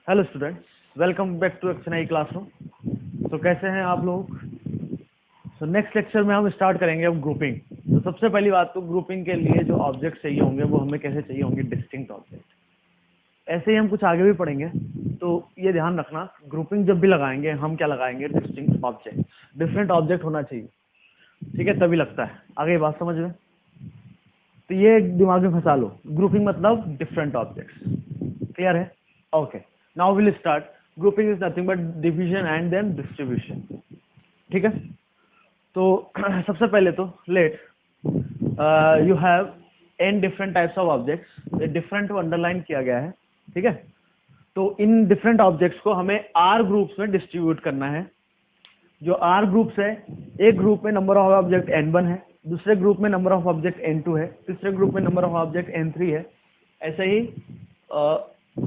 Hello students, welcome back to XNI classroom. तो कैसे हैं आप लोग? तो नेक्स्ट लेक्चर में हम स्टार्ट करेंगे अब ग्रुपिंग। तो सबसे पहली बात तो ग्रुपिंग के लिए जो ऑब्जेक्ट चाहिए होंगे वो हमें कैसे चाहिए होंगे? Distinct object. ऐसे ही हम कुछ आगे भी पढ़ेंगे, तो ये ध्यान रखना, ग्रुपिंग जब भी लगाएंगे हम क्या लगाएंगे? Distinct object. डिफरेंट ऑब्जेक्ट होना चाहिए, ठीक है, तभी लगता है। आगे ये बात समझ में? तो ये दिमाग में फंसा लो, ग्रुपिंग मतलब डिफरेंट ऑब्जेक्ट्स। क्लियर है? Okay, now will start. Grouping is nothing but division and then distribution. ठीक है, तो सबसे पहले तो let you have n different types of objects. Different को अंडरलाइन किया गया है, ठीक है। तो इन डिफरेंट ऑब्जेक्ट्स को हमें आर ग्रुप्स में डिस्ट्रीब्यूट करना है। जो आर ग्रुप्स है, एक ग्रुप में नंबर ऑफ ऑब्जेक्ट n1 है, दूसरे ग्रुप में नंबर ऑफ ऑब्जेक्ट n2 है, तीसरे ग्रुप में नंबर ऑफ ऑब्जेक्ट n3 है। ऐसे ही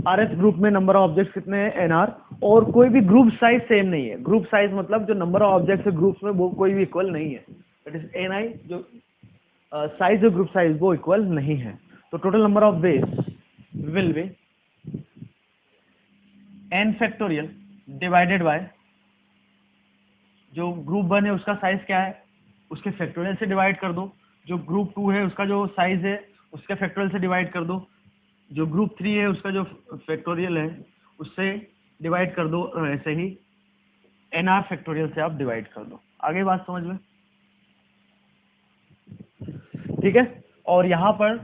आर एस ग्रुप में नंबर ऑफ ऑब्जेक्ट कितने हैं? nr। और कोई भी ग्रुप साइज सेम नहीं है। ग्रुप साइज मतलब जो नंबर ऑफ ऑब्जेक्ट है ग्रुप्स में वो कोई भी इक्वल नहीं है। इट इज ni, जो साइज है ग्रुप साइज वो इक्वल नहीं है। तो total number of base will be n factorial divided by जो ग्रुप 1 है उसका साइज क्या है, उसके फैक्टोरियल से डिवाइड कर दो। जो ग्रुप 2 है उसका जो साइज है उसके फैक्टोरियल से डिवाइड कर दो। जो ग्रुप 3 है उसका जो फैक्टोरियल है उससे डिवाइड कर दो। और ऐसे ही nr फैक्टोरियल से आप डिवाइड कर दो। आगे बात समझ में? ठीक है। और यहाँ पर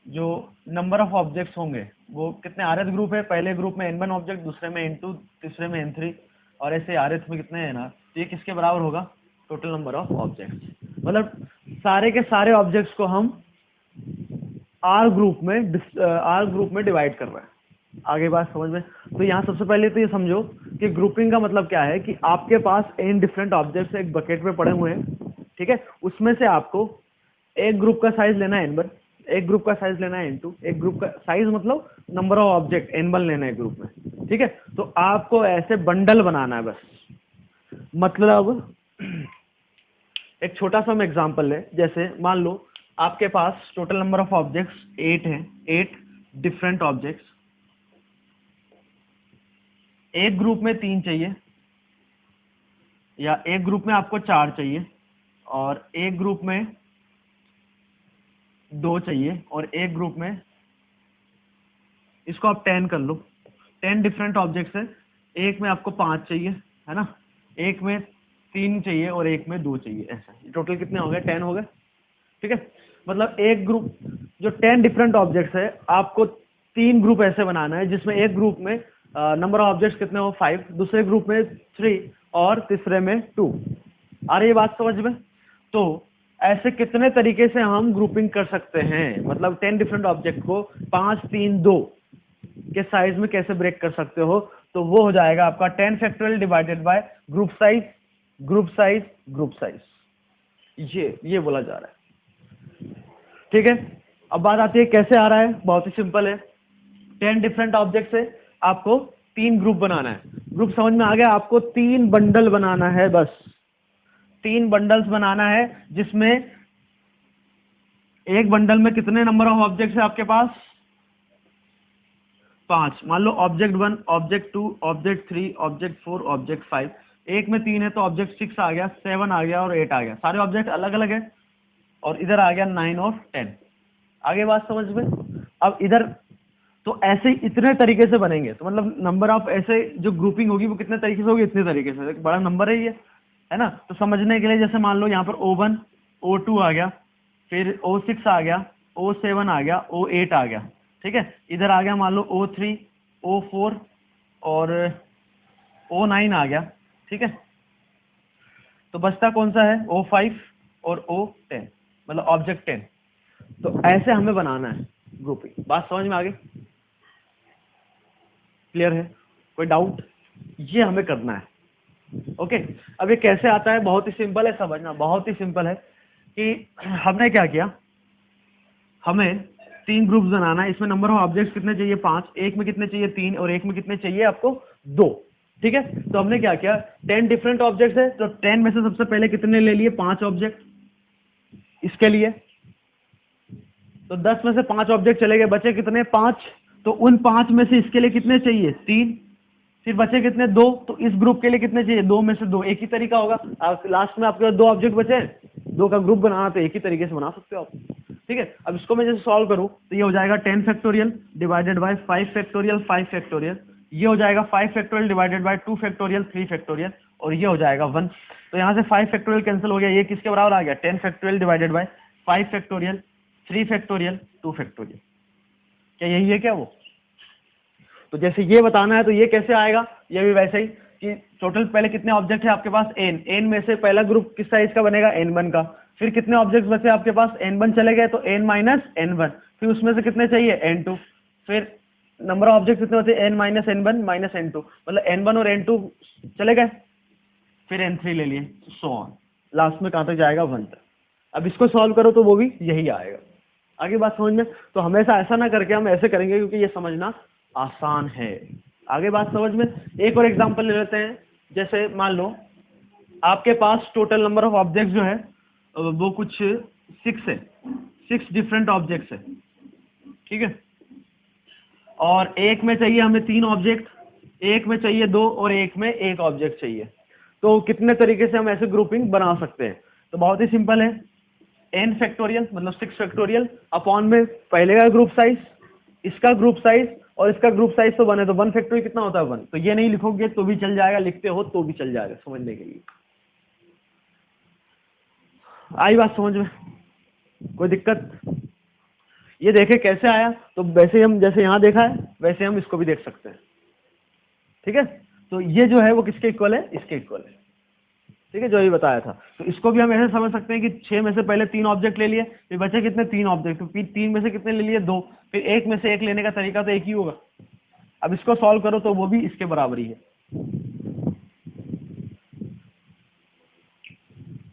जो नंबर ऑफ ऑब्जेक्ट्स होंगे वो कितने? आरएस ग्रुप है, पहले ग्रुप में n1 ऑब्जेक्ट, दूसरे में n2, तीसरे में n3, और ऐसे आरएस में कितने हैं ना? तो ये किसके बराबर होगा? Total number of objects. मतलब सारे के सारे ऑब्जेक्ट्स को हम आर ग्रुप में डिवाइड कर रहे हैं। आगे बात समझ में? तो यहाँ सबसे पहले तो ये समझो कि ग्रुपिंग का मतलब क्या है कि आपके पास n डिफरेंट ऑब्जेक्ट्स एक बकेट में पड़े हुए हैं, ठीक है। उसमें से आपको एक ग्रुप का साइज लेना है n1, एक ग्रुप का साइज लेना है n2, एक ग्रुप का साइज मतलब नंबर ऑफ ऑब्जेक्ट n1 लेना है ग्रुप में, ठीक है। तो आपको ऐसे बंडल बनाना है बस। मतलब एक छोटा सा हम एग्जांपल ले, जैसे मान लो आपके पास टोटल नंबर ऑफ ऑब्जेक्ट्स 8 हैं, 8 डिफरेंट ऑब्जेक्ट्स। एक ग्रुप में 3 चाहिए, या एक ग्रुप में आपको 4 चाहिए, और एक ग्रुप में 2 चाहिए, और एक ग्रुप में, इसको आप 10 कर लो। 10 डिफरेंट ऑब्जेक्ट्स है, एक में आपको 5 चाहिए, है ना, एक में 3 चाहिए और एक में 2 चाहिए। ऐसा टोटल कितने हो गए? 10 हो गए, ठीक है। मतलब एक ग्रुप जो 10 डिफरेंट ऑब्जेक्ट्स है, आपको 3 ग्रुप ऐसे बनाना है जिसमें एक ग्रुप में नंबर ऑफ ऑब्जेक्ट्स कितने हो? 5, दूसरे ग्रुप में 3 और तीसरे में 2। आ रही है बात समझ में? तो ऐसे कितने तरीके से हम ग्रुपिंग कर सकते हैं? मतलब 10 डिफरेंट ऑब्जेक्ट को 5, 3, 2 के साइज में कैसे ब्रेक कर सकते हो? तो वो हो जाएगा आपका 10 factorial divided by group size, group size, group size. ये बोला जा रहा है, ठीक है। अब बात आती है कैसे आ रहा है। बहुत ही सिंपल है। 10 डिफरेंट ऑब्जेक्ट से आपको 3 ग्रुप बनाना है। ग्रुप समझ में आ गया? आपको 3 बंडल बनाना है, बस 3 बंडल्स बनाना है, जिसमें एक बंडल में कितने नंबर ऑफ ऑब्जेक्ट्स है आपके पास? 5। मान लो object 1, object 2, object 3, object 4, object 5। एक में 3 है तो ऑब्जेक्ट 6 आ गया, 7 आ गया और 8 आ गया। सारे ऑब्जेक्ट अलग अलग है। और इधर आ गया 9 और 10। आगे बात समझ में? अब इधर तो ऐसे ही इतने तरीके से बनेंगे। तो मतलब नंबर ऑफ ऐसे जो ग्रुपिंग होगी वो कितने तरीके से होगी? इतने तरीके से। एक बड़ा नंबर है ये, है ना। तो समझने के लिए जैसे मान लो यहाँ पर O1, O2 आ गया, फिर O6 आ गया, O7 आ गया, O8 आ गया, ठीक है। इधर आ गया मान लो O3, O4 और O9 आ गया, ठीक है। तो बचता कौन सा है? O5 और O10, मतलब ऑब्जेक्ट 10। तो ऐसे हमें बनाना है ग्रुपिंग। बात समझ में आ गई? क्लियर है? कोई डाउट? ये हमें करना है, ओके। अब ये कैसे आता है? बहुत ही सिंपल है, समझना बहुत ही सिंपल है कि हमने क्या किया, हमें 3 ग्रुप्स बनाना है। इसमें नंबर ऑफ ऑब्जेक्ट्स कितने चाहिए? 5। एक में कितने चाहिए? 3। और एक में कितने चाहिए आपको? 2, ठीक है। तो हमने क्या किया, 10 डिफरेंट ऑब्जेक्ट्स है, तो 10 में से सबसे पहले कितने ले लिए? 5 ऑब्जेक्ट इसके लिए। तो 10 में से 5 ऑब्जेक्ट चले गए, बचे कितने? 5। तो उन 5 में से इसके लिए कितने चाहिए? 3। फिर बचे कितने, दो। तो इस ग्रुप के लिए कितने चाहिए, दो में से दो। एक ही तरीका होगा, लास्ट में आपके पास दो ऑब्जेक्ट बचे हैं, दो का ग्रुप बनाना तो एक ही तरीके से बना सकते हो आप। ठीक है, अब इसको मैं जैसे सॉल्व करूं तो ये हो जाएगा 10 factorial divided by 5 factorial 5 factorial, ये हो जाएगा 5 factorial divided by 2 factorial 3 factorial, और ये हो जाएगा 1। तो यहाँ से 5 फैक्टोरियल कैंसिल हो गया, ये किसके बराबर आ गया, 10 factorial divided by 5 factorial 3 factorial 2 factorial. क्या यही है क्या वो? तो जैसे ये बताना है तो ये कैसे आएगा, ये भी वैसे ही कि टोटल पहले कितने ऑब्जेक्ट है आपके पास, एन। एन में से पहला ग्रुप किस साइज का बनेगा, n1 का। फिर कितने ऑब्जेक्ट बचे आपके पास, n1 चले गए तो n माइनस n1, फिर उसमें से कितने चाहिए, n2। फिर नंबर ऑफ ऑब्जेक्ट कितने होते हैं, n minus n1 minus n2, मतलब n1 और n2 चले गए, फिर n3 ले लिए, सो ऑन, लास्ट में कहां तक जाएगा, 1 तक। अब इसको सॉल्व करो तो वो भी यही आएगा। आगे बात समझ में? तो हमेशा ऐसा ना करके हम ऐसे करेंगे क्योंकि ये समझना आसान है। आगे बात समझ में? एक और एग्जांपल ले लेते हैं। जैसे मान लो आपके पास टोटल नंबर ऑफ ऑब्जेक्ट्स जो है वो कुछ 6 है, 6 डिफरेंट ऑब्जेक्ट्स है। ठीक है, और एक में चाहिए हमें 3 ऑब्जेक्ट, एक में चाहिए 2 और एक में 1 ऑब्जेक्ट चाहिए। तो कितने तरीके से हम ऐसे ग्रुपिंग बना सकते हैं? तो बहुत ही सिंपल है, n फैक्टोरियल मतलब 6 फैक्टोरियल अपॉन में पहले का ग्रुप साइज, इसका ग्रुप साइज और इसका ग्रुप साइज तो 1 है, तो 1 फैक्टोरियल कितना होता है, 1। तो ये नहीं लिखोगे तो भी चल जाएगा, लिखते हो तो भी चल जाएगा, समझने के लिए। आई बात समझ में? कोई दिक्कत? ये देखे कैसे आया, तो वैसे ही हम जैसे यहाँ देखा है वैसे हम इसको भी देख सकते हैं। ठीक है, तो ये जो है वो किसके इक्वल है, इसके इक्वल है। ठीक है, जो ये बताया था। तो इसको भी हम ऐसे समझ सकते हैं कि 6 में से पहले 3 ऑब्जेक्ट ले लिए, फिर बचे कितने, 3 ऑब्जेक्ट, फिर 3 में से कितने ले लिए, 2, फिर 1 में से 1 लेने का तरीका तो एक ही होगा। अब इसको सॉल्व करो तो वो भी इसके बराबर ही है।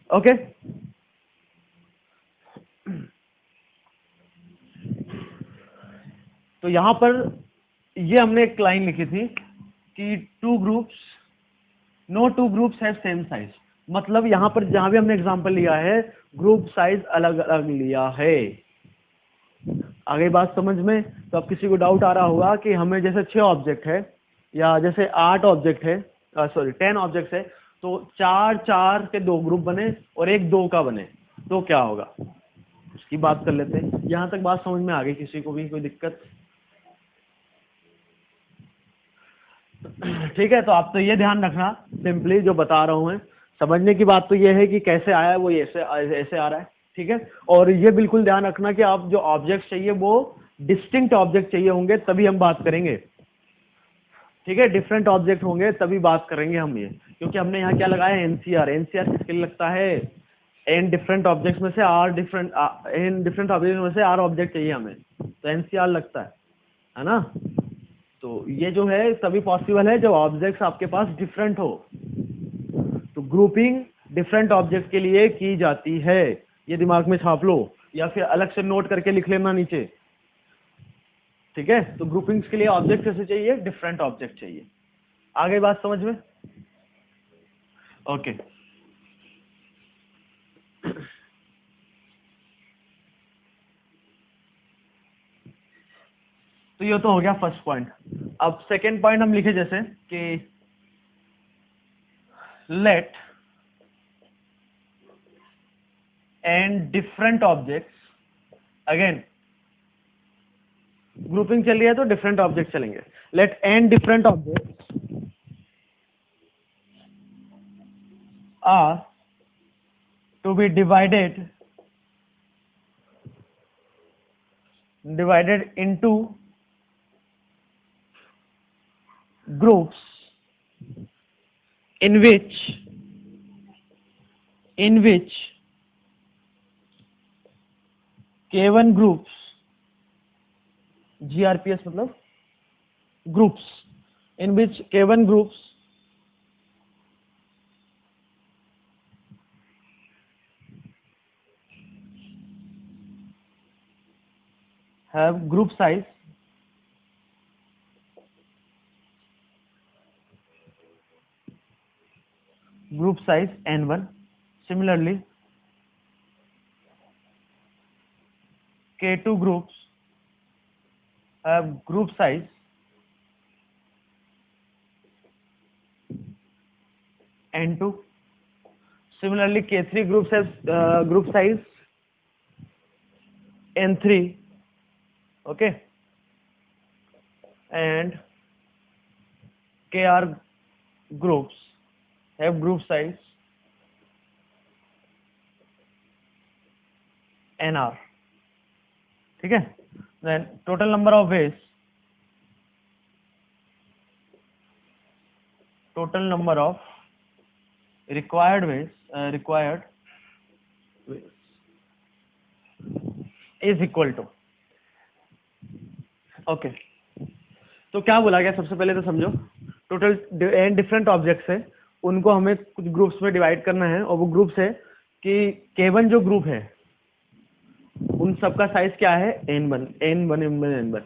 ओके, तो यहां पर ये हमने एक लाइन लिखी थी कि two groups, no two groups have same size. मतलब यहां पर जहां भी हमने एग्जांपल लिया है ग्रुप साइज अलग अलग लिया है। आगे बात समझ में? तो अब किसी को डाउट आ रहा होगा कि हमें जैसे 6 ऑब्जेक्ट है या जैसे 8 ऑब्जेक्ट है, सॉरी 10 ऑब्जेक्ट है, तो 4 4 के 2 ग्रुप बने और एक 2 का बने तो क्या होगा, उसकी बात कर लेते हैं। यहां तक बात समझ में आ गई किसी को भी, कोई दिक्कत? ठीक है, तो आप तो ये ध्यान रखना, सिंपली जो बता रहा हूं मैं, समझने की बात तो ये है कि कैसे आया है वो ऐसे ऐसे आ रहा है। ठीक है, और ये बिल्कुल ध्यान रखना कि आप जो ऑब्जेक्ट चाहिए वो डिस्टिंक्ट ऑब्जेक्ट चाहिए होंगे तभी हम बात करेंगे। ठीक है, डिफरेंट ऑब्जेक्ट होंगे तभी बात करेंगे हम ये, क्योंकि हमने यहाँ क्या लगाया है, एनसीआर। एनसीआर किसके लिए लगता है, एन डिफरेंट ऑब्जेक्ट्स में से r different, n different object में से आर ऑब्जेक्ट चाहिए हमें, तो एनसीआर लगता है ना। तो ये जो है तभी पॉसिबल है जब ऑब्जेक्ट्स आपके पास डिफरेंट हो। तो ग्रुपिंग डिफरेंट ऑब्जेक्ट के लिए की जाती है, ये दिमाग में छाप लो या फिर अलग से नोट करके लिख लेना नीचे। ठीक है, तो ग्रुपिंग्स के लिए ऑब्जेक्ट कैसे चाहिए, डिफरेंट ऑब्जेक्ट चाहिए। आगे बात समझ में? ओके, तो ये तो हो गया फर्स्ट पॉइंट। अब सेकेंड पॉइंट हम लिखे जैसे कि let n different objects, again grouping चल रही है तो डिफरेंट ऑब्जेक्ट चलेंगे। Let n different objects are to be divided into groups in which K1 groups, GRPS मतलब groups, in which K1 groups have group size n1. Similarly, K2 groups have group size N2. Similarly, K3 groups have group size N3. Okay, and Kr groups have group size Nr. ठीक है. Then total number of ways, total number of required ways is equal to. Okay, तो क्या बोला गया, सबसे पहले तो समझो टोटल एन डिफरेंट ऑब्जेक्ट्स है, उनको हमें कुछ ग्रुप्स में डिवाइड करना है, और वो ग्रुप्स है कि K1 जो ग्रुप है उन सबका साइज क्या है N1 N1 N1 N1.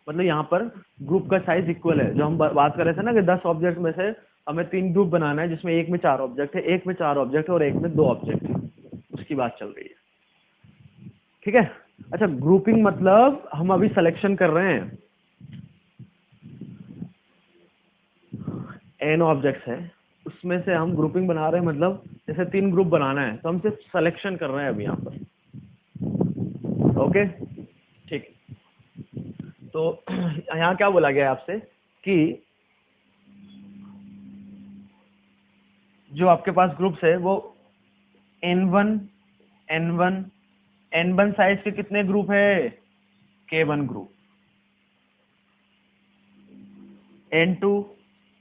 मतलब यहाँ पर ग्रुप का साइज इक्वल है. जो हम बात कर रहे थे ना कि 10 ऑब्जेक्ट में से हमें 3 ग्रुप बनाना है, जिसमें एक में 4 ऑब्जेक्ट है, एक में 4 ऑब्जेक्ट है और एक में 2 ऑब्जेक्ट है, उसकी बात चल रही है. ठीक है. अच्छा, ग्रुपिंग मतलब हम अभी सिलेक्शन कर रहे हैं, n ऑब्जेक्ट्स है, उसमें से हम ग्रुपिंग बना रहे हैं, मतलब जैसे 3 ग्रुप बनाना है तो हम सिर्फ सिलेक्शन कर रहे हैं अभी यहाँ पर. ओके, ठीक. तो यहाँ क्या बोला गया है आपसे कि जो आपके पास ग्रुप्स है वो N1 N1 N1 साइज के कितने ग्रुप है K1 group, N2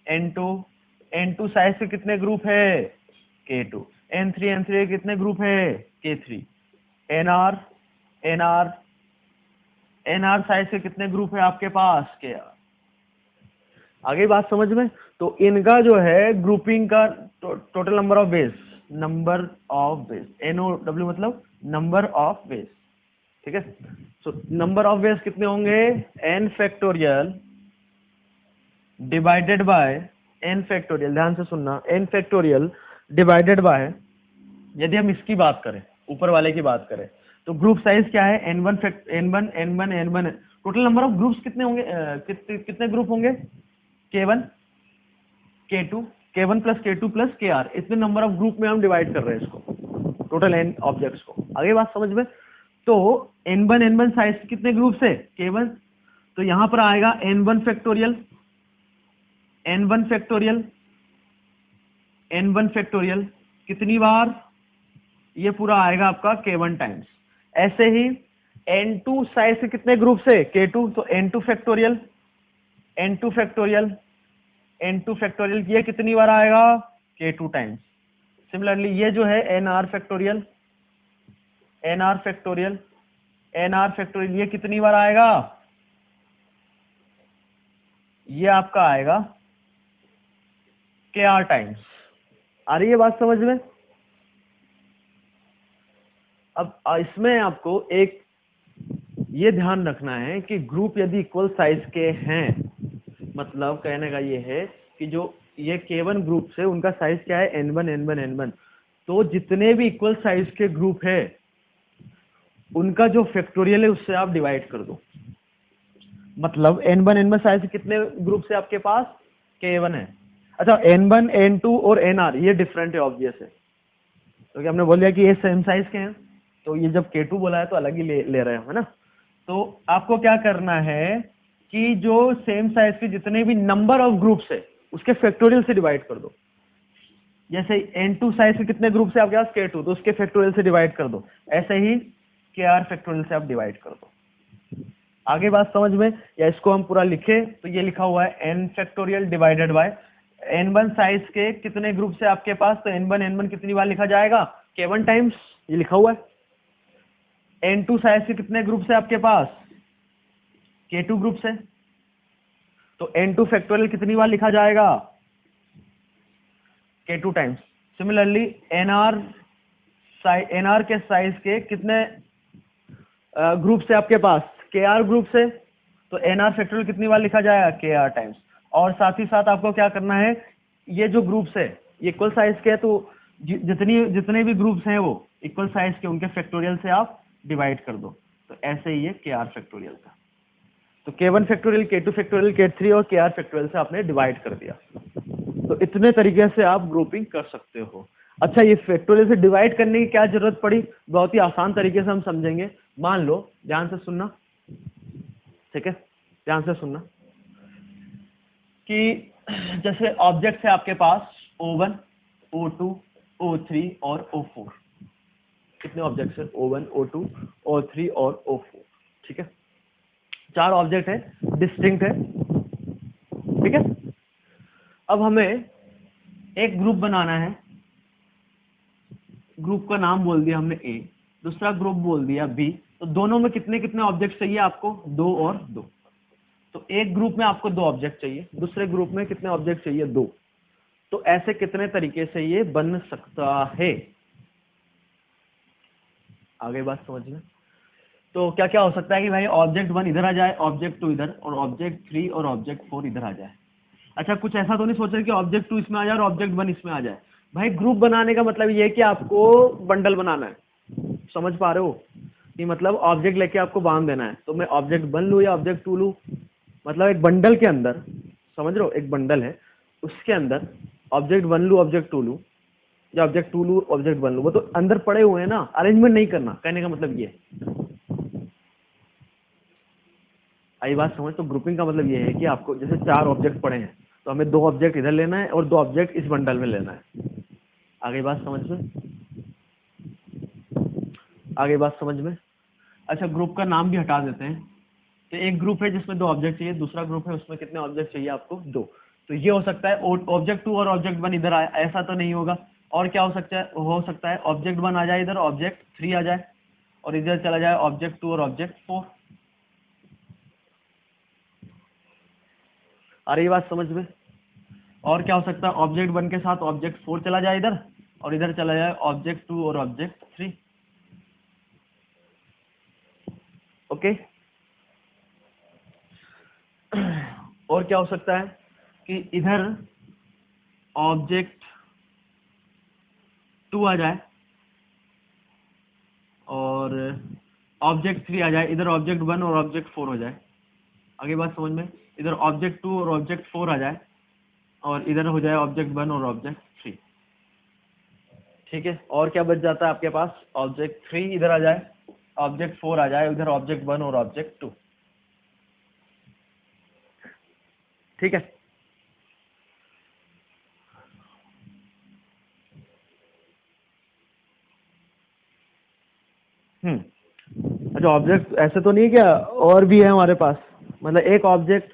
N2 N2 size के कितने ग्रुप है K2, N3 N3 के कितने ग्रुप है K3, NR NR NR size के कितने ग्रुप है आपके पास KR. आगे बात समझ में. तो इनका जो है ग्रुपिंग का total number of veg, NOW मतलब नंबर ऑफ वेज. ठीक है. सो नंबर ऑफ वेज कितने होंगे n factorial divided by n factorial. ध्यान से सुनना, n फैक्टोरियल डिवाइडेड बाय, यदि हम इसकी बात करें, ऊपर वाले की बात करें, तो ग्रुप साइज क्या है N1. Total number of groups कितने होंगे, कितने ग्रुप होंगे K1 K2 K1 plus K2 plus KR. इतने नंबर ऑफ ग्रुप में हम डिवाइड कर रहे हैं इसको, टोटल n ऑब्जेक्ट्स को. आगे बात समझ में. तो N1 साइज कितने ग्रुप है K1, तो यहां पर आएगा N1 फैक्टोरियल कितनी बार, ये पूरा आएगा आपका K1 टाइम्स. ऐसे ही N2 साइज से कितने ग्रुप है K2, तो N2 फैक्टोरियल ये कितनी बार आएगा K2 टाइम्स. सिमिलरली ये जो है NR फैक्टोरियल ये कितनी बार आएगा, ये आपका आएगा KR टाइम्स. आ रही है बात समझ में. अब इसमें आपको एक ये ध्यान रखना है कि ग्रुप यदि इक्वल साइज के हैं, मतलब कहने का ये है कि जो ये K1 ग्रुप से उनका साइज क्या है N1. तो जितने भी इक्वल साइज के ग्रुप है उनका जो फैक्टोरियल है उससे आप डिवाइड कर दो. मतलब N1 साइज कितने ग्रुप से आपके पास K1 है. अच्छा, N1 N2 और NR ये डिफरेंट है, ऑब्वियस है, क्योंकि हमने बोल दिया कि ये सेम साइज के हैं, तो ये जब K2 बोला है तो अलग ही ले रहे हैं, है ना. तो आपको क्या करना है कि जो सेम साइज के जितने भी नंबर ऑफ ग्रुप्स है उसके फैक्टोरियल से डिवाइड कर दो. जैसे N2 साइज के कितने ग्रुप से आपके पास K2, तो उसके फैक्टोरियल से डिवाइड कर दो. ऐसे ही KR फैक्टोरियल से आप डिवाइड कर दो. आगे बात समझ में, या इसको हम पूरा लिखे तो ये लिखा हुआ है n factorial divided by N1 size के कितने ग्रुप से आपके पास, तो N1 कितनी बार लिखा जाएगा K1 टाइम्स, ये लिखा हुआ है. N2 साइज के कितने ग्रुप से आपके पास K2 ग्रुप से, तो N2 फैक्टोरियल कितनी बार लिखा जाएगा K2 टाइम्स. सिमिलरली NR के साइज के कितने ग्रुप से आपके पास KR ग्रुप से, तो NR फैक्टोरियल कितनी बार लिखा जाएगा KR टाइम्स. और साथ ही साथ आपको क्या करना है, ये जो ग्रुप्स है ये इक्वल साइज के है, तो जितने भी ग्रुप्स हैं वो इक्वल साइज के, उनके फैक्टोरियल से आप डिवाइड कर दो. तो ऐसे ही है KR फैक्टोरियल का. तो K1 factorial K2 factorial K3 और KR फैक्टोरियल से आपने डिवाइड कर दिया. तो इतने तरीके से आप ग्रुपिंग कर सकते हो। अच्छा, ये फैक्टोरियल से डिवाइड करने की क्या जरूरत पड़ी? बहुत ही आसान तरीके से हम समझेंगे। मान लो, ध्यान से सुनना, ठीक है, ध्यान से सुनना कि जैसे ऑब्जेक्ट है आपके पास O1, O2, O3 और O4। कितने ऑब्जेक्ट्स है? O1, O2, O3 और O4, ठीक है। 4 ऑब्जेक्ट है, डिस्टिंक्ट है, ठीक है। अब हमें एक ग्रुप बनाना है। ग्रुप का नाम बोल दिया हमने A, दूसरा ग्रुप बोल दिया B। तो दोनों में कितने कितने ऑब्जेक्ट चाहिए आपको? 2 और 2। तो एक ग्रुप में आपको 2 ऑब्जेक्ट चाहिए, दूसरे ग्रुप में कितने ऑब्जेक्ट चाहिए? 2। तो ऐसे कितने तरीके से ये बन सकता है? आगे बात समझ में। तो क्या क्या हो सकता है कि भाई ऑब्जेक्ट 1 इधर आ जाए, ऑब्जेक्ट 2 इधर, और ऑब्जेक्ट 3 और ऑब्जेक्ट 4 इधर आ जाए। अच्छा, कुछ ऐसा तो नहीं सोच रहे कि ऑब्जेक्ट 2 इसमें आ जाए और ऑब्जेक्ट 1 इसमें आ जाए। भाई ग्रुप बनाने का मतलब ये है कि आपको बंडल बनाना है। समझ पा रहे हो? कि मतलब ऑब्जेक्ट लेके आपको बांध देना है। तो मैं ऑब्जेक्ट 1 लूँ या ऑब्जेक्ट 2 लूँ? मतलब एक बंडल के अंदर, समझ रहे हो, एक बंडल है, उसके अंदर ऑब्जेक्ट 1 लूँ, ऑब्जेक्ट 2 लूँ, या ऑब्जेक्ट 2 लूँ, ऑब्जेक्ट 1 लूँ। वो तो अंदर पड़े हुए हैं ना, अरेंजमेंट नहीं करना। कहने का मतलब ये आई बात समझ। तो ग्रुपिंग का मतलब ये है कि आपको जैसे 4 ऑब्जेक्ट पड़े हैं, तो हमें 2 ऑब्जेक्ट इधर लेना है और 2 ऑब्जेक्ट इस बंडल में लेना है। आगे बात समझ में? आगे बात समझ में? अच्छा, ग्रुप का नाम भी हटा देते हैं। तो एक ग्रुप है जिसमें 2 ऑब्जेक्ट चाहिए, दूसरा ग्रुप है उसमें कितने ऑब्जेक्ट चाहिए आपको? 2। तो ये हो सकता है ऑब्जेक्ट 2 और ऑब्जेक्ट 1 इधर आए, ऐसा तो नहीं होगा। और क्या हो सकता है? हो सकता है ऑब्जेक्ट 1 आ जाए इधर, ऑब्जेक्ट 3 आ जाए, और इधर चला जाए ऑब्जेक्ट 2 और ऑब्जेक्ट 4। आ रही बात समझ में? और क्या हो सकता है? ऑब्जेक्ट 1 के साथ ऑब्जेक्ट 4 चला जाए इधर, और इधर चला जाए ऑब्जेक्ट 2 और ऑब्जेक्ट 3। ओके। और क्या हो सकता है कि इधर ऑब्जेक्ट 2 आ जाए और ऑब्जेक्ट 3 आ जाए, इधर ऑब्जेक्ट 1 और ऑब्जेक्ट 4 हो जाए। आगे बात समझ में? इधर ऑब्जेक्ट 2 और ऑब्जेक्ट 4 आ जाए, और इधर हो जाए ऑब्जेक्ट 1 और ऑब्जेक्ट 3, ठीक है। और क्या बच जाता है आपके पास? ऑब्जेक्ट 3 इधर आ जाए, ऑब्जेक्ट 4 आ जाए, इधर ऑब्जेक्ट 1 और ऑब्जेक्ट 2, ठीक है। अच्छा, ऑब्जेक्ट ऐसे तो नहीं है क्या, और भी है हमारे पास? मतलब एक ऑब्जेक्ट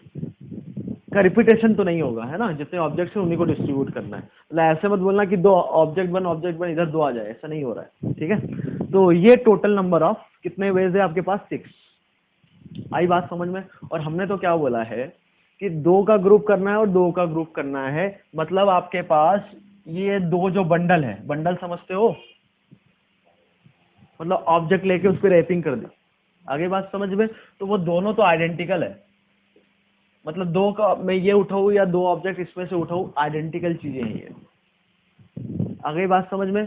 का रिपीटेशन तो नहीं होगा, है ना? जितने ऑब्जेक्ट्स हैं उन्हीं को डिस्ट्रीब्यूट करना है। मतलब ऐसे मत बोलना कि 2 ऑब्जेक्ट 1 इधर 2 आ जाए, ऐसा नहीं हो रहा है, ठीक है। तो ये टोटल नंबर ऑफ कितने वेज है आपके पास? 6। आई बात समझ में? और हमने तो क्या बोला है कि 2 का ग्रुप करना है और 2 का ग्रुप करना है। मतलब आपके पास ये 2 जो बंडल है, बंडल समझते हो? मतलब ऑब्जेक्ट लेके उस पर रैपिंग कर दी। आगे बात समझ में? तो वो दोनों तो आइडेंटिकल है। मतलब 2 का मैं ये उठाऊं या 2 ऑब्जेक्ट इसमें से उठाऊं, आइडेंटिकल चीजें हैं ये। आगे बात समझ में?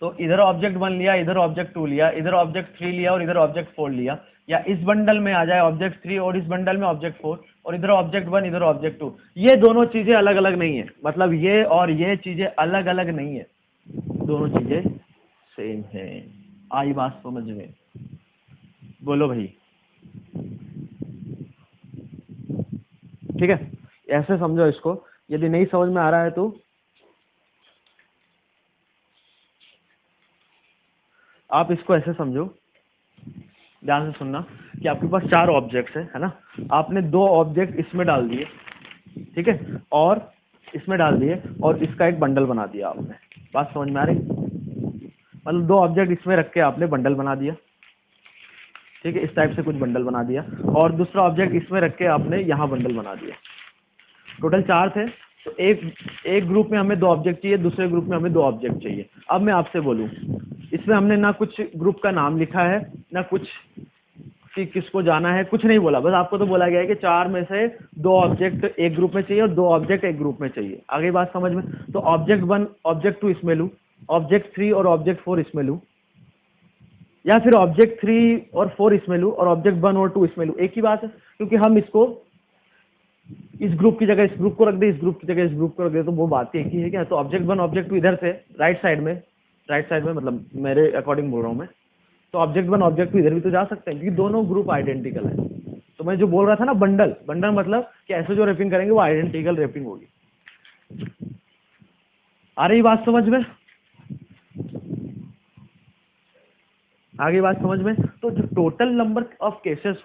तो इधर ऑब्जेक्ट 1 लिया, इधर ऑब्जेक्ट 2 लिया, इधर ऑब्जेक्ट 3 लिया और इधर ऑब्जेक्ट 4 लिया, या इस बंडल में आ जाए ऑब्जेक्ट 3 और इस बंडल में ऑब्जेक्ट 4, और इधर ऑब्जेक्ट 1 इधर ऑब्जेक्ट 2। ये दोनों चीजें अलग अलग नहीं है। मतलब ये और ये चीजें अलग अलग नहीं है, दोनों चीजें सेम है। आई बात समझ में? बोलो भाई। ठीक है, ऐसे समझो इसको। यदि नहीं समझ में आ रहा है तो आप इसको ऐसे समझो, ध्यान से सुनना, कि आपके पास 4 ऑब्जेक्ट्स है ना? आपने 2 ऑब्जेक्ट इसमें डाल दिए, ठीक है, और इसमें डाल दिए, और इसका एक बंडल बना दिया आपने। बात समझ में आ रही? मतलब 2 ऑब्जेक्ट इसमें रख के आपने बंडल बना दिया, ठीक है, इस टाइप से कुछ बंडल बना दिया, और दूसरा ऑब्जेक्ट इसमें रख के आपने यहाँ बंडल बना दिया। टोटल 4 थे। तो एक ग्रुप में हमें 2 ऑब्जेक्ट चाहिए, दूसरे ग्रुप में हमें 2 ऑब्जेक्ट चाहिए। अब मैं आपसे बोलूं, इसमें हमने ना कुछ ग्रुप का नाम लिखा है, ना कुछ कि किसको जाना है, कुछ नहीं बोला। बस आपको तो बोला गया है कि 4 में से 2 ऑब्जेक्ट एक ग्रुप में चाहिए और 2 ऑब्जेक्ट एक ग्रुप में चाहिए। आगे बात समझ में? तो ऑब्जेक्ट 1 ऑब्जेक्ट 2 इसमें लूँ, ऑब्जेक्ट 3 और ऑब्जेक्ट 4 इसमें लूँ, या फिर ऑब्जेक्ट 3 और 4 इसमें लूँ और ऑब्जेक्ट 1 और 2 इसमें लूँ, एक ही बात है। क्योंकि हम इसको इस ग्रुप की जगह इस ग्रुप को रख दे, इस ग्रुप की जगह इस ग्रुप को रख दे, तो वो बात एक ही है क्या? तो ऑब्जेक्ट वन ऑब्जेक्ट टू इधर से राइट साइड में मतलब मेरे अकॉर्डिंग बोल रहा हूँ मैं, तो ऑब्जेक्ट वन ऑब्जेक्ट टू इधर भी तो जा सकते हैं क्योंकि दोनों ग्रुप आइडेंटिकल है। तो मैं जो बोल रहा था ना बंडल बंडल मतलब कि ऐसे जो रैपिंग करेंगे वो आइडेंटिकल रैपिंग होगी। आ रही बात समझ में? आगे बात समझ में? तो जो टोटल नंबर ऑफ केसेस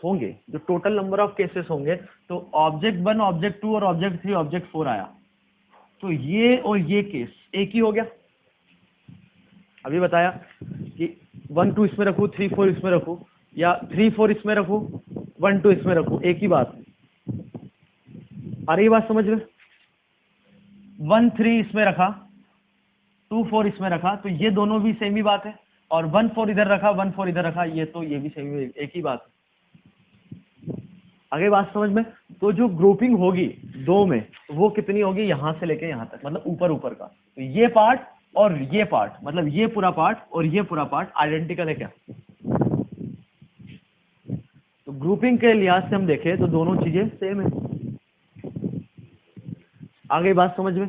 होंगे, तो ऑब्जेक्ट वन ऑब्जेक्ट टू और ऑब्जेक्ट थ्री ऑब्जेक्ट फोर आया, तो ये और ये केस एक ही हो गया। अभी बताया कि 1 2 इसमें रखूं, 3 4 इसमें रखूं, या 3 4 इसमें रखूं, 1 2 इसमें रखूं, एक ही बात। आ रही बात समझ में? 1 3 इसमें रखा, 2 4 इसमें रखा, तो ये दोनों भी सेम ही बात है, और 1 4 इधर रखा, 1 4 इधर रखा, ये तो ये भी सेम ही एक ही बात है। आगे बात समझ में? तो जो ग्रुपिंग होगी दो में, वो कितनी होगी? यहां से लेके यहां तक, मतलब ऊपर ऊपर का। तो ये पार्ट और ये पार्ट, मतलब ये पूरा पार्ट और ये पूरा पार्ट आइडेंटिकल है क्या? तो ग्रुपिंग के लिहाज से हम देखें तो दोनों चीजें सेम है। आगे बात समझ में?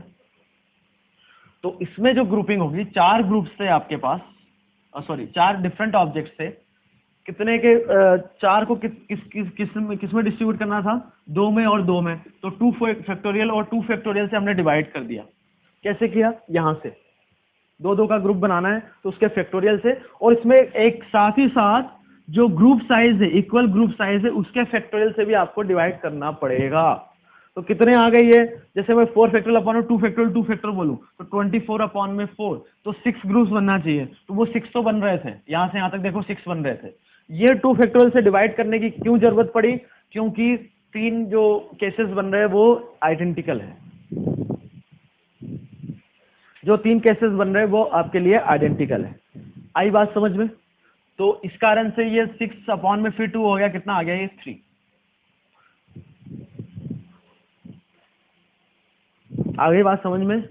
तो इसमें जो ग्रुपिंग होगी, चार ग्रुप्स थे आपके पास, सॉरी चार डिफरेंट ऑब्जेक्ट्स थे, कितने के चार को किस में डिस्ट्रीब्यूट करना था? दो में और दो में, तो 2 फैक्टोरियल और 2 फैक्टोरियल से हमने डिवाइड कर दिया। कैसे किया? यहां से दो दो का ग्रुप बनाना है तो उसके फैक्टोरियल से, और इसमें एक साथ ही साथ जो ग्रुप साइज है, इक्वल ग्रुप साइज है, उसके फैक्टोरियल से भी आपको डिवाइड करना पड़ेगा। तो कितने आ गई है? जैसे मैं 4 फैक्टोरियल अपॉन 2 फैक्टोरियल बोलूं तो 24 अपॉन में 4, तो 6 ग्रुप्स बनना चाहिए, तो वो 6 तो बन रहे थे, यहां से यहां तक देखो 6 बन रहे थे। ये 2 फैक्टोरियल से डिवाइड करने की क्यों जरूरत पड़ी? क्योंकि तीन जो केसेस बन रहे हैं वो आइडेंटिकल है, जो तीन केसेस बन रहे हैं वो आपके लिए आइडेंटिकल है। आई बात समझ में? तो इस कारण से ये 6 अपॉन में फिर 2 हो गया, कितना आ गया? ये 3। आगे बात समझ में?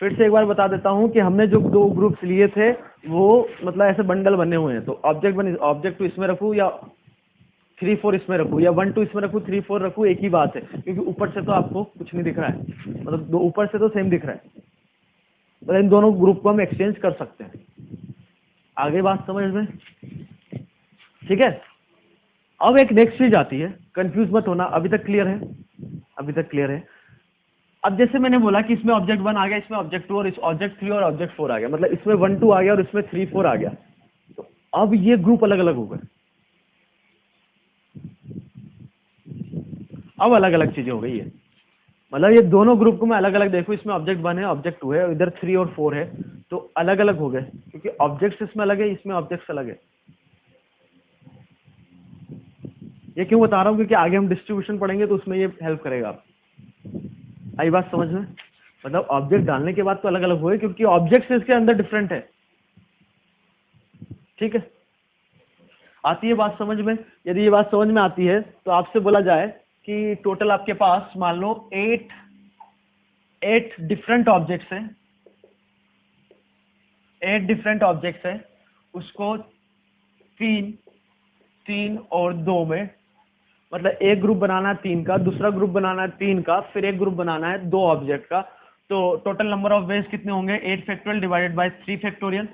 फिर से एक बार बता देता हूं कि हमने जो दो ग्रुप्स लिए थे वो मतलब ऐसे बंडल बने हुए हैं, तो ऑब्जेक्ट टू इसमें रखूं या 3 4 इसमें रखूं, या 1 2 इसमें रखूं, 3 4 रखूं, एक ही बात है, क्योंकि ऊपर से तो आपको कुछ नहीं दिख रहा है, मतलब दो ऊपर से तो सेम दिख रहा है, मतलब इन दोनों ग्रुप को हम एक्सचेंज कर सकते हैं। आगे बात समझ में? ठीक है। अब एक नेक्स्ट चीज आती है, कंफ्यूज मत होना, अभी तक क्लियर है? अभी तक क्लियर है? अब जैसे मैंने बोला कि इसमें ऑब्जेक्ट 1 आ गया, इसमें ऑब्जेक्ट 2 और इस ऑब्जेक्ट 3 और ऑब्जेक्ट 4 आ गया, मतलब इसमें 1 2 आ गया और इसमें 3 4 आ गया, तो अब ये ग्रुप अलग अलग हो गए, अब अलग अलग चीजें हो गई है, मतलब ये दोनों ग्रुप को मैं अलग अलग देखूं, इसमें ऑब्जेक्ट 1 है, ऑब्जेक्ट 2 है, इधर 3 और 4 है, तो अलग अलग हो गए क्योंकि ऑब्जेक्ट्स इसमें अलग है, इसमें ऑब्जेक्ट्स अलग है। ये क्यों बता रहा हूं? क्योंकि आगे हम डिस्ट्रीब्यूशन पढ़ेंगे तो उसमें ये हेल्प करेगा आप। आई बात समझ में? मतलब ऑब्जेक्ट डालने के बाद तो अलग अलग हुए क्योंकि ऑब्जेक्ट्स इसके अंदर डिफरेंट है। ठीक है, आती है बात समझ में? यदि ये बात समझ में आती है तो आपसे बोला जाए कि टोटल आपके पास मान लो 8 डिफरेंट ऑब्जेक्ट्स हैं, 8 डिफरेंट ऑब्जेक्ट्स हैं, उसको 3 3 और 2 में, मतलब एक ग्रुप बनाना है 3 का, दूसरा ग्रुप बनाना है 3 का, फिर एक ग्रुप बनाना है 2 ऑब्जेक्ट का, तो टोटल नंबर ऑफ वेज कितने होंगे? 8 factorial divided by 3 factorial,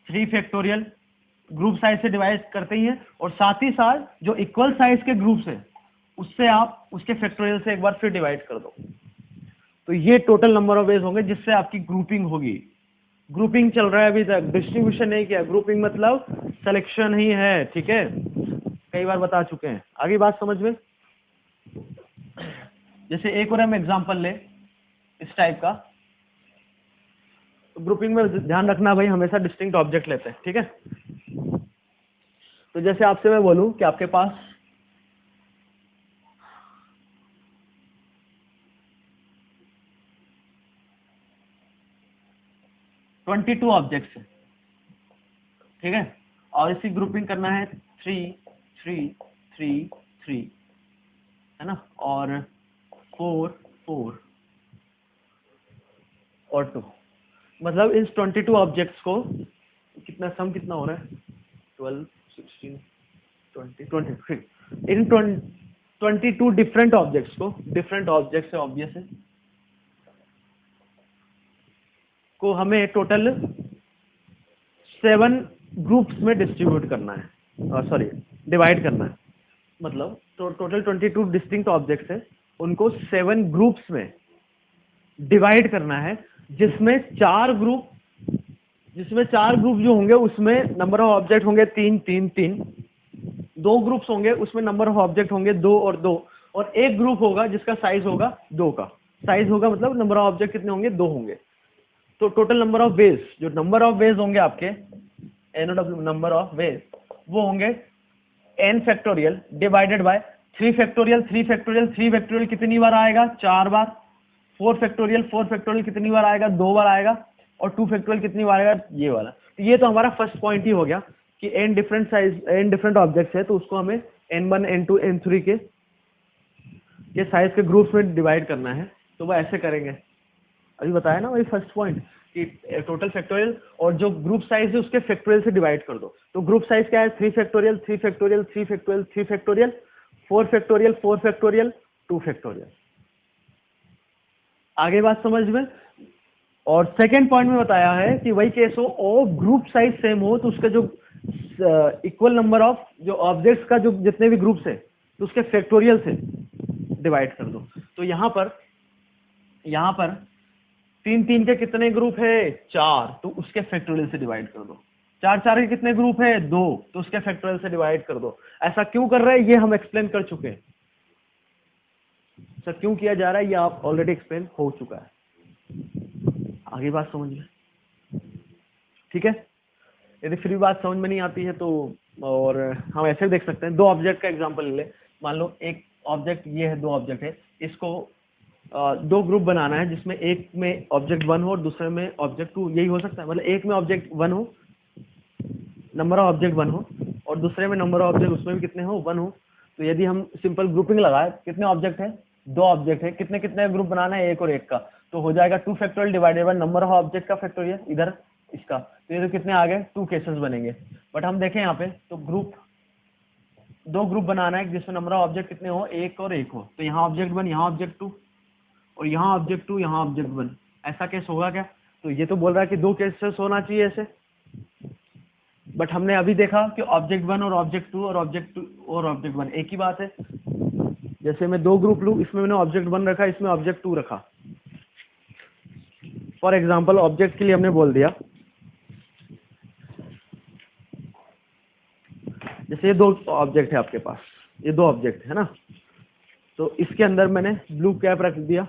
3 factorial group size से डिवाइड करते ही है, और साथ ही साथ जो इक्वल साइज के ग्रुप्स है उससे आप उसके फैक्टोरियल से एक बार फिर डिवाइड कर दो, तो ये टोटल नंबर ऑफ वेज होंगे जिससे आपकी ग्रुपिंग होगी। ग्रुपिंग चल रहा है अभी तक, डिस्ट्रीब्यूशन नहीं किया, ग्रुपिंग मतलब सिलेक्शन ही है। ठीक है, कई बार बता चुके हैं। आगे बात समझ में? जैसे एक और हम एग्जांपल ले इस टाइप का, तो ग्रुपिंग में ध्यान रखना भाई, हमेशा डिस्टिंक्ट ऑब्जेक्ट लेते हैं। ठीक है, तो जैसे आपसे मैं बोलूं कि आपके पास 22 ऑब्जेक्ट्स है, ठीक है, और इसकी ग्रुपिंग करना है 3 3 3 3, है ना, और 4 4 और 2, मतलब इन 22 ऑब्जेक्ट्स को कितना सम कितना हो रहा है? 12 16 20 23, इन 22 डिफरेंट ऑब्जेक्ट्स को, डिफरेंट ऑब्जेक्ट्स है ऑब्वियस है, को हमें टोटल 7 ग्रुप्स में डिस्ट्रीब्यूट करना है, सॉरी डिवाइड करना है। मतलब तो टोटल 22 डिस्टिंक्ट ऑब्जेक्ट्स है, उनको 7 ग्रुप्स में डिवाइड करना है, जिसमें 4 ग्रुप जो होंगे उसमें नंबर ऑफ ऑब्जेक्ट होंगे 3 3 3, 2 ग्रुप्स होंगे उसमें नंबर ऑफ ऑब्जेक्ट होंगे 2 और 2, और एक ग्रुप होगा जिसका साइज होगा 2 का। साइज होगा मतलब नंबर ऑफ ऑब्जेक्ट कितने होंगे, 2 होंगे। तो टोटल नंबर ऑफ वेज, जो नंबर ऑफ वेज होंगे आपके NOW नंबर ऑफ वेज, वो होंगे n factorial divided by 3 factorial. 3 factorial 3 factorial कितनी बार आएगा, 4 बार। 4 फैक्टोरियल कितनी बार आएगा, 2 बार आएगा। और 2 फैक्टोरियल कितनी बार आएगा, ये वाला। तो ये तो हमारा फर्स्ट पॉइंट ही हो गया कि n different size, n different objects है, तो उसको हमें n1 n2 n3 के साइज के ग्रुप्स में डिवाइड करना है। तो वो ऐसे करेंगे, अभी बताया ना वही फर्स्ट पॉइंट कि टोटल फैक्टोरियल और जो ग्रुप साइज है उसके फैक्टोरियल से डिवाइड कर दो। तो ग्रुप साइज क्या है, 3 factorial 3 factorial 3 factorial 3 factorial 4 factorial 4 factorial 2 factorial. आगे बात समझ में। और सेकेंड पॉइंट में बताया है कि वही केस हो और ग्रुप साइज सेम हो, तो उसका जो इक्वल नंबर ऑफ जो ऑब्जेक्ट्स का जो जितने भी ग्रुप्स है तो उसके फैक्टोरियल से डिवाइड कर दो। तो यहाँ पर 3 3 के कितने ग्रुप है, 4, तो उसके फैक्टोरियल से डिवाइड कर दो। 4 4 के कितने ग्रुप है, 2, तो उसके फैक्टोरियल से डिवाइड कर दो। ऐसा क्यों कर रहे हैं ये हम एक्सप्लेन कर चुके हैं। सर क्यों किया जा रहा है ये आप ऑलरेडी एक्सप्लेन हो चुका है। आगे बात समझ में, ठीक है। यदि फिर भी बात समझ में नहीं आती है तो और हम ऐसे भी देख सकते हैं। 2 ऑब्जेक्ट का एग्जांपल ले, मान लो एक ऑब्जेक्ट ये है, 2 ऑब्जेक्ट है, इसको 2 ग्रुप बनाना है, जिसमें एक में ऑब्जेक्ट 1 हो और दूसरे में ऑब्जेक्ट 2। यही हो सकता है, मतलब एक में ऑब्जेक्ट 1 हो, नंबर ऑफ ऑब्जेक्ट 1 हो, और दूसरे में नंबर ऑफ ऑब्जेक्ट उसमें भी कितने हो, 1 हो। तो यदि हम सिंपल ग्रुपिंग लगाए, कितने ऑब्जेक्ट है, 2 ऑब्जेक्ट है, कितने कितने ग्रुप बनाना है, एक और एक का, तो हो जाएगा 2 factorial divided by number of object का फैक्टोरियल इधर इसका। तो ये तो कितने आ गए, 2 केसेस बनेंगे। बट हम देखें यहाँ पे तो ग्रुप 2 ग्रुप बनाना है जिसमें नंबर ऑफ ऑब्जेक्ट कितने हो, एक और एक हो। तो यहाँ ऑब्जेक्ट 1, यहाँ ऑब्जेक्ट 2, और यहाँ ऑब्जेक्ट 2, यहाँ ऑब्जेक्ट 1। ऐसा केस होगा क्या। तो ये तो बोल रहा है कि 2 केसेस होना चाहिए ऐसे, बट हमने अभी देखा कि ऑब्जेक्ट 1 और ऑब्जेक्ट 2 और ऑब्जेक्ट 2 और ऑब्जेक्ट 1 एक ही बात है। जैसे मैं 2 ग्रुप लूँ, इसमें मैंने ऑब्जेक्ट 1 रखा, इसमें ऑब्जेक्ट 2 रखा। फॉर एग्जाम्पल ऑब्जेक्ट के लिए हमने बोल दिया, जैसे ये 2 ऑब्जेक्ट है आपके पास, ये 2 ऑब्जेक्ट है ना, तो इसके अंदर मैंने ब्लू कैप रख दिया,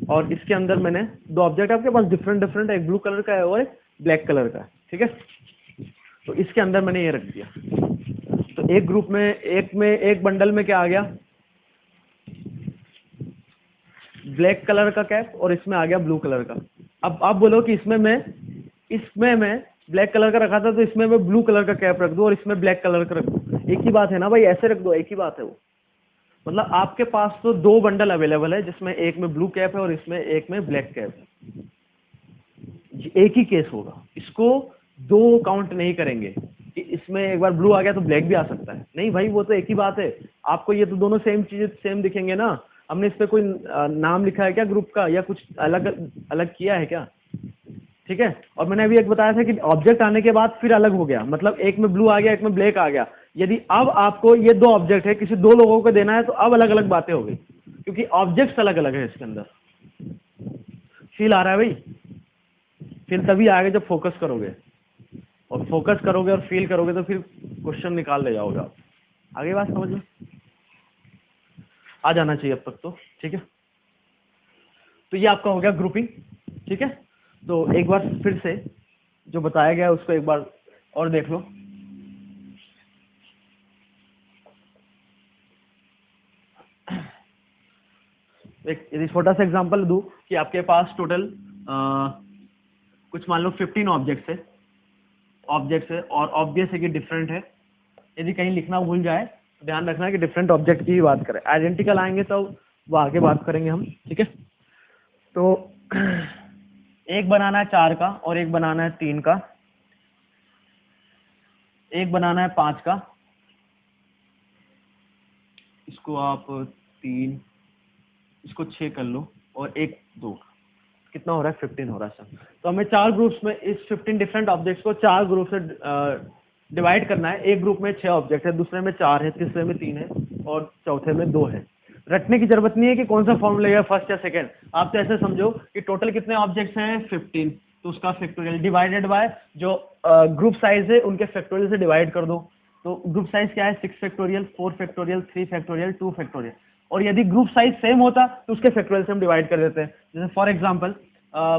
और इसके अंदर मैंने 2 ऑब्जेक्ट आपके पास डिफरेंट डिफरेंट, एक ब्लू कलर का है और एक ब्लैक कलर का है, ठीक है। तो इसके अंदर मैंने ये रख दिया। तो एक ग्रुप में एक बंडल में क्या आ गया, ब्लैक कलर का कैप, और इसमें आ गया ब्लू कलर का। अब आप बोलो कि इसमें मैं ब्लैक कलर का रखा था, तो इसमें मैं ब्लू कलर का कैप रख दूं और इसमें ब्लैक कलर का रख दूं, एक ही बात है ना भाई, ऐसे रख दो, एक ही बात है वो। मतलब आपके पास तो 2 बंडल अवेलेबल है, जिसमें एक में ब्लू कैप है और इसमें एक में ब्लैक कैप है, एक ही केस होगा। इसको 2 काउंट नहीं करेंगे कि इसमें एक बार ब्लू आ गया तो ब्लैक भी आ सकता है, नहीं भाई, वो तो एक ही बात है। आपको ये तो दोनों सेम चीजें सेम दिखेंगे ना। हमने इस पे कोई नाम लिखा है क्या ग्रुप का, या कुछ अलग अलग किया है क्या, ठीक है। और मैंने अभी एक बताया था कि ऑब्जेक्ट आने के बाद फिर अलग हो गया, मतलब एक में ब्लू आ गया, एक में ब्लैक आ गया। यदि अब आपको ये 2 ऑब्जेक्ट है, किसी 2 लोगों को देना है, तो अब अलग अलग बातें हो गई, क्योंकि ऑब्जेक्ट्स अलग अलग है इसके अंदर। फील आ रहा है भाई। फिर तभी आगे जब फोकस करोगे, और फोकस करोगे और फील करोगे तो फिर क्वेश्चन निकाल ले जाओगे आप। आगे बात समझ में आ जाना चाहिए अब तक तो, ठीक है। तो ये आपका हो गया ग्रुपिंग, ठीक है। तो एक बार फिर से जो बताया गया है उसको एक बार और देख लो। एक यदि छोटा सा एग्जांपल दूं कि आपके पास टोटल कुछ मान लो 15 ऑब्जेक्ट्स है और ऑब्वियस है कि डिफरेंट है। यदि कहीं लिखना भूल जाए तो ध्यान रखना कि डिफरेंट ऑब्जेक्ट की ही बात करें, आइडेंटिकल आएंगे तो वो आगे बात करेंगे हम, ठीक है। तो एक बनाना है 4 का, और एक बनाना है 3 का, एक बनाना है 5 का, इसको आप 3, इसको 6 कर लो, और 1 2, कितना हो रहा है? 15 हो रहा है सर। तो हमें 4 ग्रुप्स में इस 15 डिफरेंट ऑब्जेक्ट्स को 4 ग्रुप से डिवाइड करना है। एक ग्रुप में 6 ऑब्जेक्ट है, दूसरे में 4 है, तीसरे में 3 है, और चौथे में 2 है। रटने की जरूरत नहीं है कि कौन सा फॉर्म लगेगा, फर्स्ट या सेकंड। आप तो ऐसे समझो कि टोटल कितने ऑब्जेक्ट्स हैं? 15, तो उसका फैक्टोरियल डिवाइडेड बाय जो ग्रुप साइज है उनके फैक्टोरियल से डिवाइड कर दो। तो ग्रुप साइज क्या है? 6 फैक्टोरियल, 4 फैक्टोरियल, 3 फैक्टोरियल, 2 फैक्टोरियल। और यदि ग्रुप साइज सेम होता तो उसके फैक्टोरियल से हम डिवाइड कर देते हैं। जैसे फॉर एग्जांपल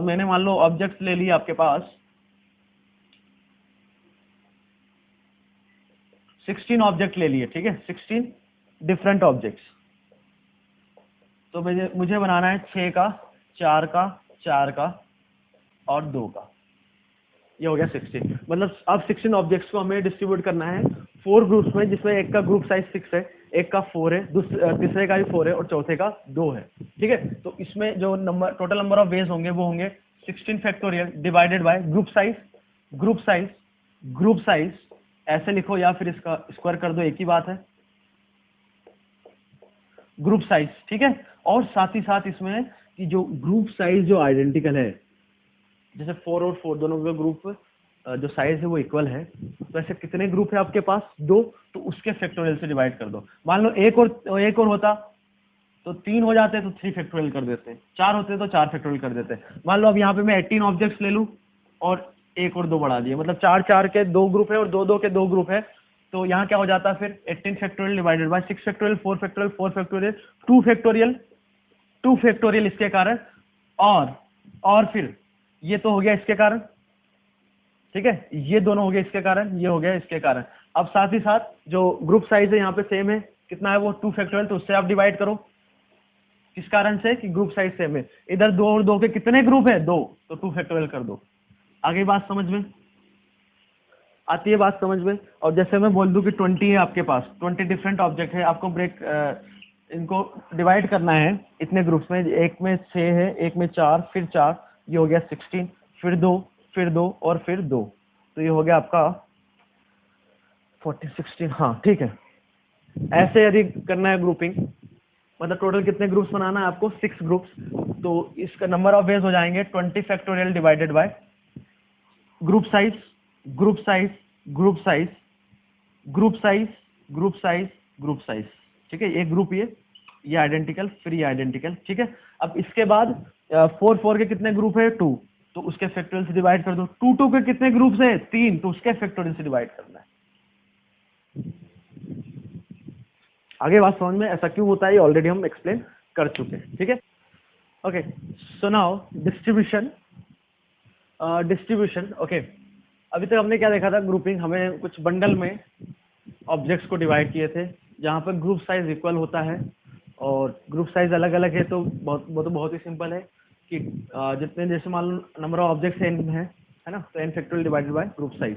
मैंने मान लो ऑब्जेक्ट्स ले लिया आपके पास 16 ऑब्जेक्ट ले लिए, ठीक है, 16 डिफरेंट ऑब्जेक्ट्स। तो मुझे बनाना है 6 का, 4 का, 4 का और 2 का। ये हो गया 16। मतलब अब 16 ऑब्जेक्ट्स को हमें डिस्ट्रीब्यूट करना है 4 ग्रुप्स में, जिसमें एक का ग्रुप साइज 6 है, एक का 4 है, तीसरे का भी 4 है, और चौथे का 2 है, ठीक है। तो इसमें जो number total number of veg होंगे वो होंगे 16 factorial divided by group size, group size, group size, ऐसे लिखो या फिर इसका स्क्वायर कर दो, एक ही बात है, ग्रुप साइज, ठीक है। और साथ ही साथ इसमें कि जो ग्रुप साइज जो आइडेंटिकल है, जैसे 4 और 4 दोनों का ग्रुप जो साइज है वो इक्वल है, तो ऐसे कितने ग्रुप है आपके पास? 2, तो उसके फैक्टोरियल से डिवाइड कर दो। मान लो एक और होता तो 3 हो जाते तो 3 फैक्टोरियल कर देते, 4 होते तो 4 फैक्टोरियल कर देते। मान लो अब यहाँ पे मैं 18 ऑब्जेक्ट्स ले लूँ और 1 और 2 बढ़ा दिए, मतलब 4 4 के 2 ग्रुप है और 2 2 के 2 ग्रुप है। तो यहाँ क्या हो जाता है फिर? 18 factorial divided by 6 factorial, 4 factorial, 4 factorial, 2 factorial, 2 factorial इसके कारण, और फिर ये तो हो गया इसके कारण, ठीक है, ये दोनों हो गए इसके कारण, ये हो गया इसके कारण। अब साथ ही साथ जो ग्रुप साइज है यहाँ पे सेम है, कितना है वो? 2 फैक्टोरियल, तो उससे आप डिवाइड करो। किस कारण से? कि ग्रुप साइज सेम है। इधर 2 और 2 के कितने ग्रुप है? 2, तो 2 फैक्टोरियल कर दो। आगे बात समझ में आती है? बात समझ में? और जैसे मैं बोल दूं कि 20 है आपके पास, 20 डिफरेंट ऑब्जेक्ट है, आपको इनको डिवाइड करना है इतने ग्रुप्स में, एक में 6 है, एक में 4, फिर 4, ये हो गया 16, फिर 2, फिर 2 और फिर 2, तो ये हो गया आपका 40 16। हाँ ठीक है। ऐसे यदि करना है ग्रुपिंग, मतलब टोटल कितने ग्रुप्स बनाना है आपको? 6 ग्रुप्स। तो इसका नंबर ऑफ वेज हो जाएंगे 20 factorial divided by group size, group size, group size, group size, group size, group size, ठीक है। एक ग्रुप ये आइडेंटिकल, फिर ये आइडेंटिकल, ठीक है। अब इसके बाद 4 4 के कितने ग्रुप है? 2, तो उसके फैक्टोरियल से डिवाइड कर दो। 2 2 के कितने ग्रुप्स है? 3, तो उसके फैक्टोरियल से डिवाइड करना है। आगे बात समझ में? ऐसा क्यों होता है ये ऑलरेडी हम एक्सप्लेन कर चुके हैं, ठीक है। Okay, so now distribution. Distribution, okay. अभी तक हमने क्या देखा था? ग्रुपिंग, हमें कुछ बंडल में ऑब्जेक्ट्स को डिवाइड किए थे, जहाँ पर ग्रुप साइज इक्वल होता है और ग्रुप साइज अलग अलग है। तो बहुत ही सिंपल है कि जितने, जैसे मान लो नंबर ऑफ ऑब्जेक्ट्स n है ना, तो n factorial divided by group size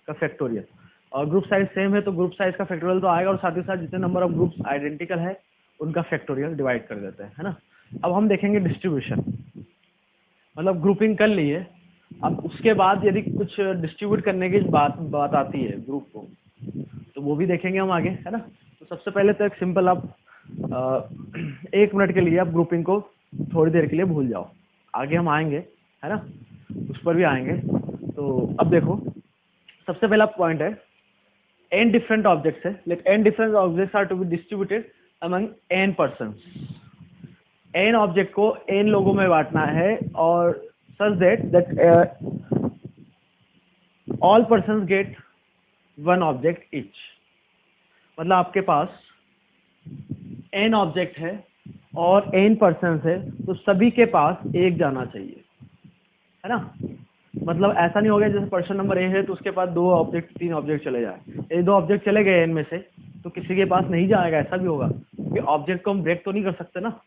का फैक्टोरियल। और ग्रुप साइज सेम है तो ग्रुप साइज का फैक्टोरियल तो आएगा, और साथ ही साथ जितने नंबर ऑफ ग्रुप्स आइडेंटिकल है उनका फैक्टोरियल डिवाइड कर देते हैं, है ना। अब हम देखेंगे डिस्ट्रीब्यूशन, मतलब ग्रुपिंग कर ली है। अब उसके बाद यदि कुछ डिस्ट्रीब्यूट करने की बात आती है ग्रुप को, तो वो भी देखेंगे हम आगे, है ना। तो सबसे पहले तो एक सिंपल, आप 1 मिनट के लिए आप ग्रुपिंग को थोड़ी देर के लिए भूल जाओ, आगे हम आएंगे, है ना, उस पर भी आएंगे। तो अब देखो, सबसे पहला पॉइंट है n डिफरेंट ऑब्जेक्ट्स है, like n different objects are to be distributed among n persons. n object को n लोगों में बांटना है, और such that all persons get one object each। मतलब आपके पास n ऑब्जेक्ट है और n पर्सन्स है, तो सभी के पास एक जाना चाहिए, है ना। मतलब ऐसा नहीं हो गया जैसे पर्सन नंबर ए है तो उसके पास 2 ऑब्जेक्ट 3 ऑब्जेक्ट चले जाए। ये 2 ऑब्जेक्ट चले गए n में से, तो किसी के पास नहीं जाएगा, ऐसा भी होगा, क्योंकि ऑब्जेक्ट को हम ब्रेक तो नहीं कर सकते ना,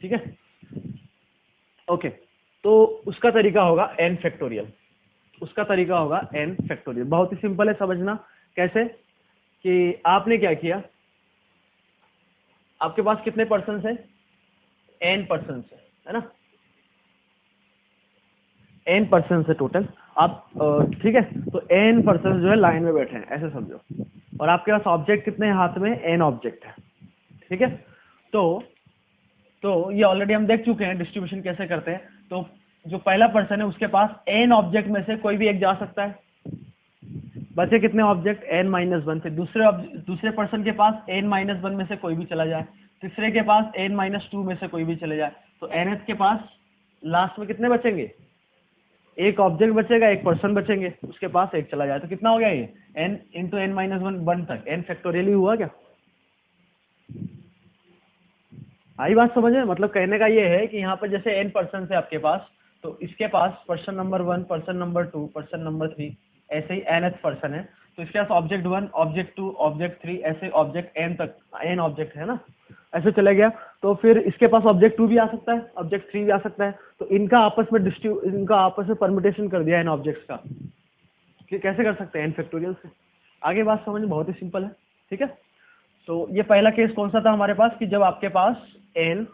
ठीक है। ओके, तो उसका तरीका होगा n फैक्टोरियल, उसका तरीका होगा n फैक्टोरियल। बहुत ही सिंपल है समझना। कैसे? कि आपने क्या किया, आपके पास कितने पर्सन्स हैं? n पर्सन्स है ना, n पर्सन्स है टोटल। आप ठीक है, तो n पर्सन जो है लाइन में बैठे हैं ऐसे समझो, और आपके पास ऑब्जेक्ट कितने हैं हाथ में, n ऑब्जेक्ट है, ठीक है। तो ये ऑलरेडी हम देख चुके हैं डिस्ट्रीब्यूशन कैसे करते हैं। तो जो पहला पर्सन है उसके पास n ऑब्जेक्ट में से कोई भी एक जा सकता है, बचे कितने ऑब्जेक्ट, n-1। फिर दूसरे पर्सन के पास n-1 में से कोई भी चला जाए, तीसरे के पास n-2 में से कोई भी चले जाए, तो nth के पास लास्ट में कितने बचेंगे, एक ऑब्जेक्ट बचेगा, एक पर्सन बचेंगे, उसके पास एक चला जाए, तो कितना हो गया ये n इंटू n-1 तक, n फैक्टोरियल ही हुआ क्या? आई बात समझ में? मतलब कहने का ये है कि यहाँ पर जैसे n पर्सन है आपके पास, तो इसके पास person number 1, person number 2, person number 3, ऐसे ही nth पर्सन है, तो इसके पास ऑब्जेक्ट 1, ऑब्जेक्ट 2, ऑब्जेक्ट 3, ऐसे ऑब्जेक्ट n तक, n ऑब्जेक्ट है ना, ऐसे चला गया। तो फिर इसके पास ऑब्जेक्ट 2 भी आ सकता है, ऑब्जेक्ट 3 भी आ सकता है, तो इनका आपस में परम्यूटेशन कर दिया इन ऑब्जेक्ट्स का, कि कैसे कर सकते हैं n फैक्टोरियल से। आगे बात समझ में बहुत ही सिंपल है, ठीक है। तो ये पहला केस कौन सा था हमारे पास, कि जब आपके पास n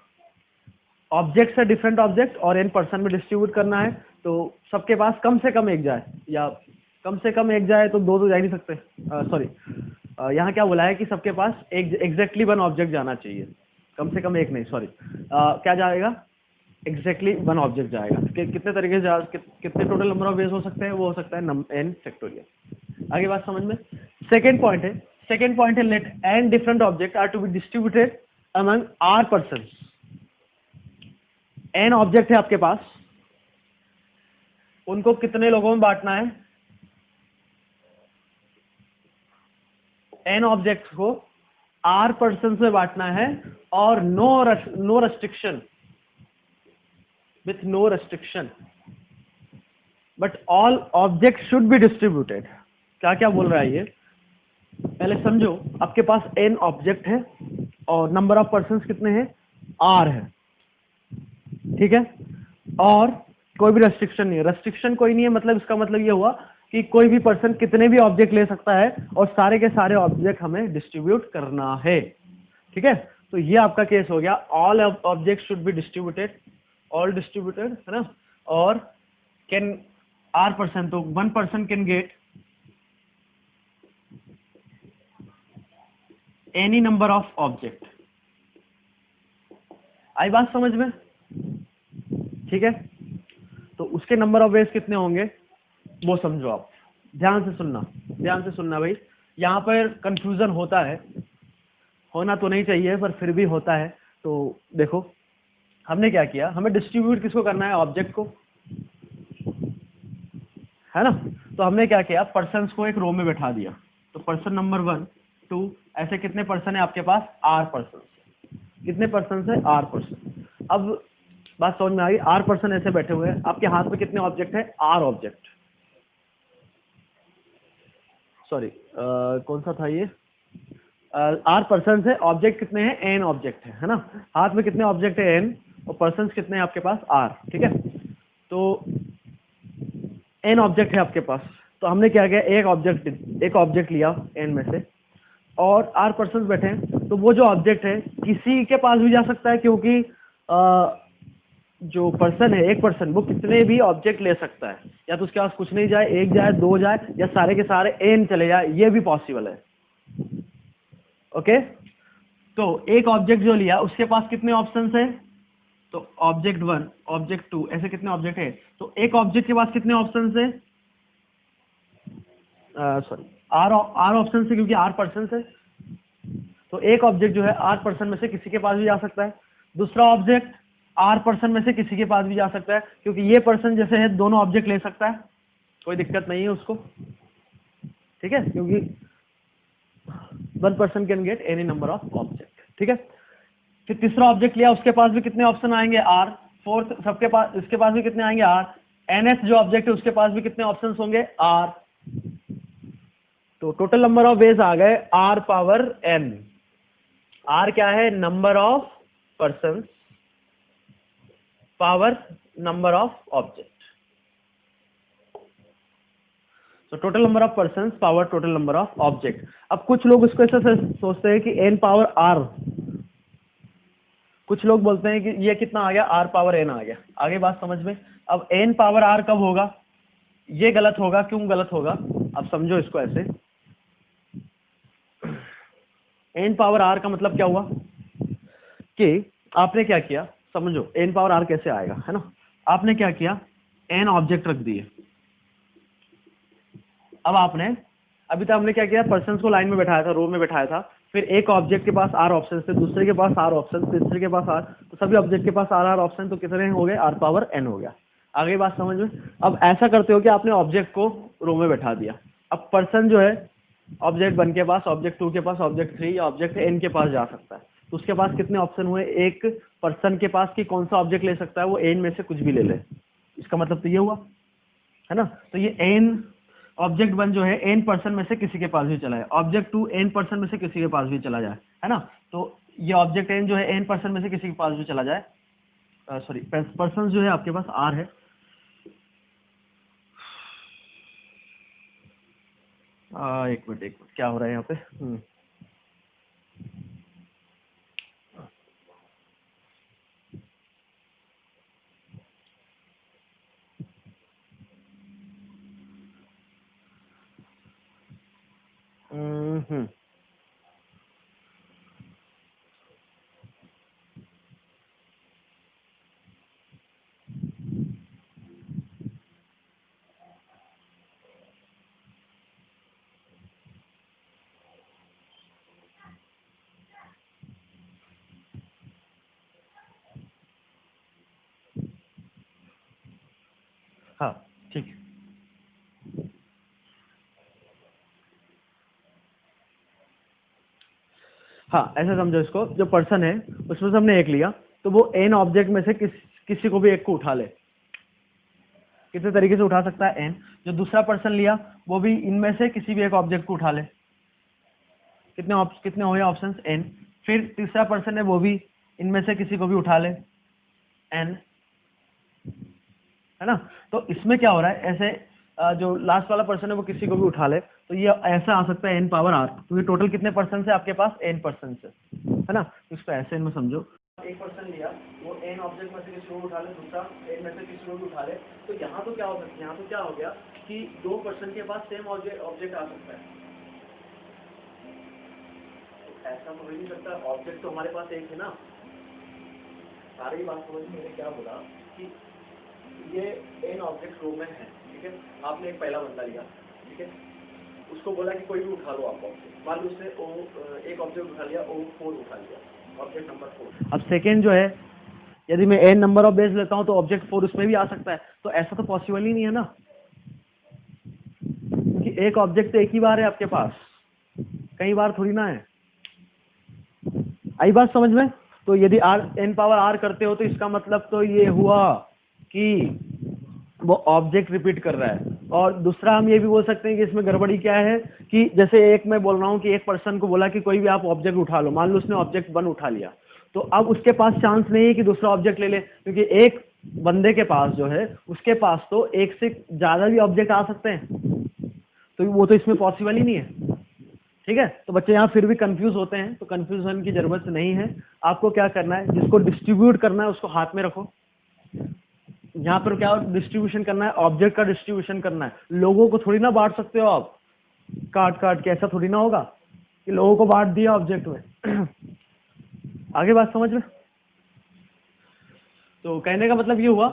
ऑब्जेक्ट है, डिफरेंट ऑब्जेक्ट, और n पर्सन में डिस्ट्रीब्यूट करना है, तो सबके पास कम से कम एक जाए, या कम से कम एक जाए तो दो तो जा ही नहीं सकते, सॉरी यहाँ क्या बोला है कि सबके पास एक एग्जैक्टली 1 ऑब्जेक्ट जाना चाहिए, कम से कम एक नहीं, सॉरी क्या जाएगा, एग्जैक्टली 1 ऑब्जेक्ट जाएगा। कितने तरीके से कितने टोटल नंबर ऑफ वेज हो सकते हैं, वो हो सकता है n फैक्टोरियल। आगे बात समझ में। सेकेंड पॉइंट है let n different object are to be distributed among r person. n object है आपके पास, उनको कितने लोगों में बांटना है, n ऑब्जेक्ट को r पर्सन से बांटना है, और no restriction, with no restriction, but all object should be distributed. क्या क्या बोल रहा है ये, पहले समझो। आपके पास n ऑब्जेक्ट है और नंबर ऑफ पर्सन कितने हैं, r है, ठीक है, और कोई भी रेस्ट्रिक्शन नहीं है। रेस्ट्रिक्शन कोई नहीं है, मतलब इसका मतलब ये हुआ कि कोई भी पर्सन कितने भी ऑब्जेक्ट ले सकता है, और सारे के सारे ऑब्जेक्ट हमें डिस्ट्रीब्यूट करना है, ठीक है। तो ये आपका केस हो गया, all object should be distributed, all distributed, है ना। और कैन r पर्सन, तो 1 person can get any number of object. आई बात समझ में, ठीक है। तो उसके नंबर ऑफ वेज कितने होंगे वो समझो आप, ध्यान से सुनना भाई। यहाँ पर कंफ्यूजन होता है, होना तो नहीं चाहिए पर फिर भी होता है। तो देखो हमने क्या किया, हमें डिस्ट्रीब्यूट किसको करना है, ऑब्जेक्ट को, है ना। तो हमने क्या किया, पर्सन्स को एक रो में बैठा दिया, तो पर्सन नंबर 1, 2, ऐसे कितने पर्सन है आपके पास, r पर्सन। कितने पर्सन है, r पर्सन। अब बात समझ में आ गई, r पर्सन ऐसे बैठे हुए हैं, आपके हाथ में कितने ऑब्जेक्ट है, r ऑब्जेक्ट, सॉरी कौन सा था ये, r पर्सन है, ऑब्जेक्ट कितने हैं, n ऑब्जेक्ट है ना। हाथ में कितने ऑब्जेक्ट है, n, और पर्सन कितने हैं आपके पास, r, ठीक है। तो n ऑब्जेक्ट है आपके पास, तो हमने क्या किया, एक ऑब्जेक्ट लिया n में से, और r पर्सन बैठे हैं, तो वो जो ऑब्जेक्ट है किसी के पास भी जा सकता है, क्योंकि जो पर्सन है, एक पर्सन, वो कितने भी ऑब्जेक्ट ले सकता है, या तो उसके पास कुछ नहीं जाए, एक जाए, दो जाए, या सारे के सारे n चले जाए, ये भी पॉसिबल है, ओके। तो एक ऑब्जेक्ट जो लिया उसके पास कितने ऑप्शंस है, तो ऑब्जेक्ट 1, ऑब्जेक्ट 2, ऐसे कितने ऑब्जेक्ट है, तो एक ऑब्जेक्ट के पास कितने ऑप्शंस है, सॉरी आर ऑप्शन से, क्योंकि r पर्सन है, तो एक ऑब्जेक्ट जो है r पर्सन में से किसी के पास भी जा सकता है। दूसरा ऑब्जेक्ट r पर्सन में से किसी के पास भी जा सकता है, क्योंकि ये पर्सन जैसे है दोनों ऑब्जेक्ट ले सकता है, कोई दिक्कत नहीं है उसको, ठीक है, क्योंकि 1 person can get any number of object, ठीक है। फिर तीसरा ऑब्जेक्ट लिया, उसके पास भी कितने ऑप्शन आएंगे, r। फोर्थ, सबके पास, इसके पास भी कितने आएंगे, r। nth जो ऑब्जेक्ट है उसके पास भी कितने ऑप्शंस होंगे, r। तो टोटल नंबर ऑफ वेज आ गए r पावर n। r क्या है, number of person power number of object, तो total number of person power total number of object. अब कुछ लोग इसको ऐसे सोचते हैं कि n पावर r, कुछ लोग बोलते हैं कि ये कितना आ गया, r पावर n आ गया। आगे बात समझ में। अब n पावर r कब होगा, ये गलत होगा, क्यों गलत होगा अब समझो इसको ऐसे। n पावर r का मतलब क्या हुआ कि आपने क्या किया, समझो n पावर r कैसे आएगा, है ना। आपने क्या किया, n ऑब्जेक्ट रख दिए। अब आपने अभी तक हमने क्या किया, पर्सन्स को लाइन में बैठाया था, रो में बैठाया था, फिर एक ऑब्जेक्ट के पास r ऑप्शन थे, दूसरे के पास r ऑप्शन, तीसरे के पास r, तो सभी ऑब्जेक्ट के पास r ऑप्शन, तो कितने हो गए, r पावर n हो गया। आगे बात समझ में। अब ऐसा करते हो कि आपने ऑब्जेक्ट को रो में बैठा दिया। अब पर्सन जो है ऑब्जेक्ट 1 के पास, ऑब्जेक्ट 2 के पास, ऑब्जेक्ट 3 या ऑब्जेक्ट n के पास जा सकता है। तो उसके पास कितने ऑप्शन हुए, एक पर्सन के पास कि कौन सा ऑब्जेक्ट ले सकता है, वो n में से कुछ भी ले ले। इसका मतलब तो ये हुआ, है ना। तो ये n ऑब्जेक्ट 1 जो है n पर्सन में से किसी के पास भी चला जाए, ऑब्जेक्ट 2 n पर्सन में से किसी के पास भी चला जाए, है ना। तो ये ऑब्जेक्ट n जो है n पर्सन में से किसी के पास भी चला जाए, सॉरी पर्सन जो है आपके पास r है, एक मिनट क्या हो रहा है यहाँ पे। हाँ ठीक है, हाँ ऐसा समझो इसको, जो पर्सन है उसमें से हमने एक लिया, तो वो n ऑब्जेक्ट में से किसी को भी एक को उठा ले। कितने तरीके से उठा सकता है, n। जो दूसरा पर्सन लिया वो भी इनमें से किसी भी एक ऑब्जेक्ट को उठा ले। कितने हुए ऑप्शंस, n। फिर तीसरा पर्सन है वो भी इनमें से किसी को भी उठा ले, n, है ना। तो इसमें क्या हो रहा है, ऐसे जो लास्ट वाला पर्सन है वो किसी को भी उठा ले, तो ये ऐसा आ सकता है n पावर r। तो ये टोटल कितने पर्सन है आपके पास, n पर्सन है ना। तो इसको ऐसे इनमें समझो, एक पर्सन लिया, वो n ऑब्जेक्ट में से किसी को उठा ले, दूसरा n में से किसी को भी उठा ले। तो यहाँ तो क्या हो सकता है, यहाँ तो क्या हो गया कि दो पर्सन के पास सेम ऑब्जेक्ट आ सकता है। ऐसा तो हो नहीं सकता, ऑब्जेक्ट तो हमारे पास एक है ना। सारी बात समझ मैंने क्या बोला कि ये n ऑब्जेक्ट रो में है, ठीक है। आपने एक पहला बंदा लिया, ठीक है, उसको बोला कि कोई भी उठा लो आप ऑब्जेक्ट, मान लो उसने एक ऑब्जेक्ट उठा लिया, O4 उठा लिया, ऑब्जेक्ट नंबर 4। अब सेकेंड जो है, यदि मैं n नंबर ऑफ बेस लेता हूं तो ऑब्जेक्ट 4 उसमें भी आ सकता है। तो ऐसा तो पॉसिबल ही नहीं है ना, क्योंकि एक ऑब्जेक्ट तो एक ही बार है आपके पास, कई बार थोड़ी ना है। आई बात समझ में। तो यदि n पावर r करते हो तो इसका मतलब तो ये हुआ कि वो ऑब्जेक्ट रिपीट कर रहा है। और दूसरा हम ये भी बोल सकते हैं कि इसमें गड़बड़ी क्या है कि जैसे एक मैं बोल रहा हूँ कि एक पर्सन को बोला कि कोई भी आप ऑब्जेक्ट उठा लो, मान लो उसने ऑब्जेक्ट 1 उठा लिया, तो अब उसके पास चांस नहीं है कि दूसरा ऑब्जेक्ट ले ले, क्योंकि एक बंदे के पास जो है उसके पास तो एक से ज्यादा भी ऑब्जेक्ट आ सकते हैं, तो वो तो इसमें पॉसिबल ही नहीं है, ठीक है। तो बच्चे यहाँ फिर भी कंफ्यूज होते हैं, तो कंफ्यूजन की जरूरत नहीं है। आपको क्या करना है, जिसको डिस्ट्रीब्यूट करना है उसको हाथ में रखो। यहाँ पर क्या डिस्ट्रीब्यूशन करना है, ऑब्जेक्ट का डिस्ट्रीब्यूशन करना है। लोगों को थोड़ी ना बांट सकते हो आप काट काट के, ऐसा थोड़ी ना होगा कि लोगों को बांट दिया ऑब्जेक्ट में। आगे बात समझ में। तो कहने का मतलब ये हुआ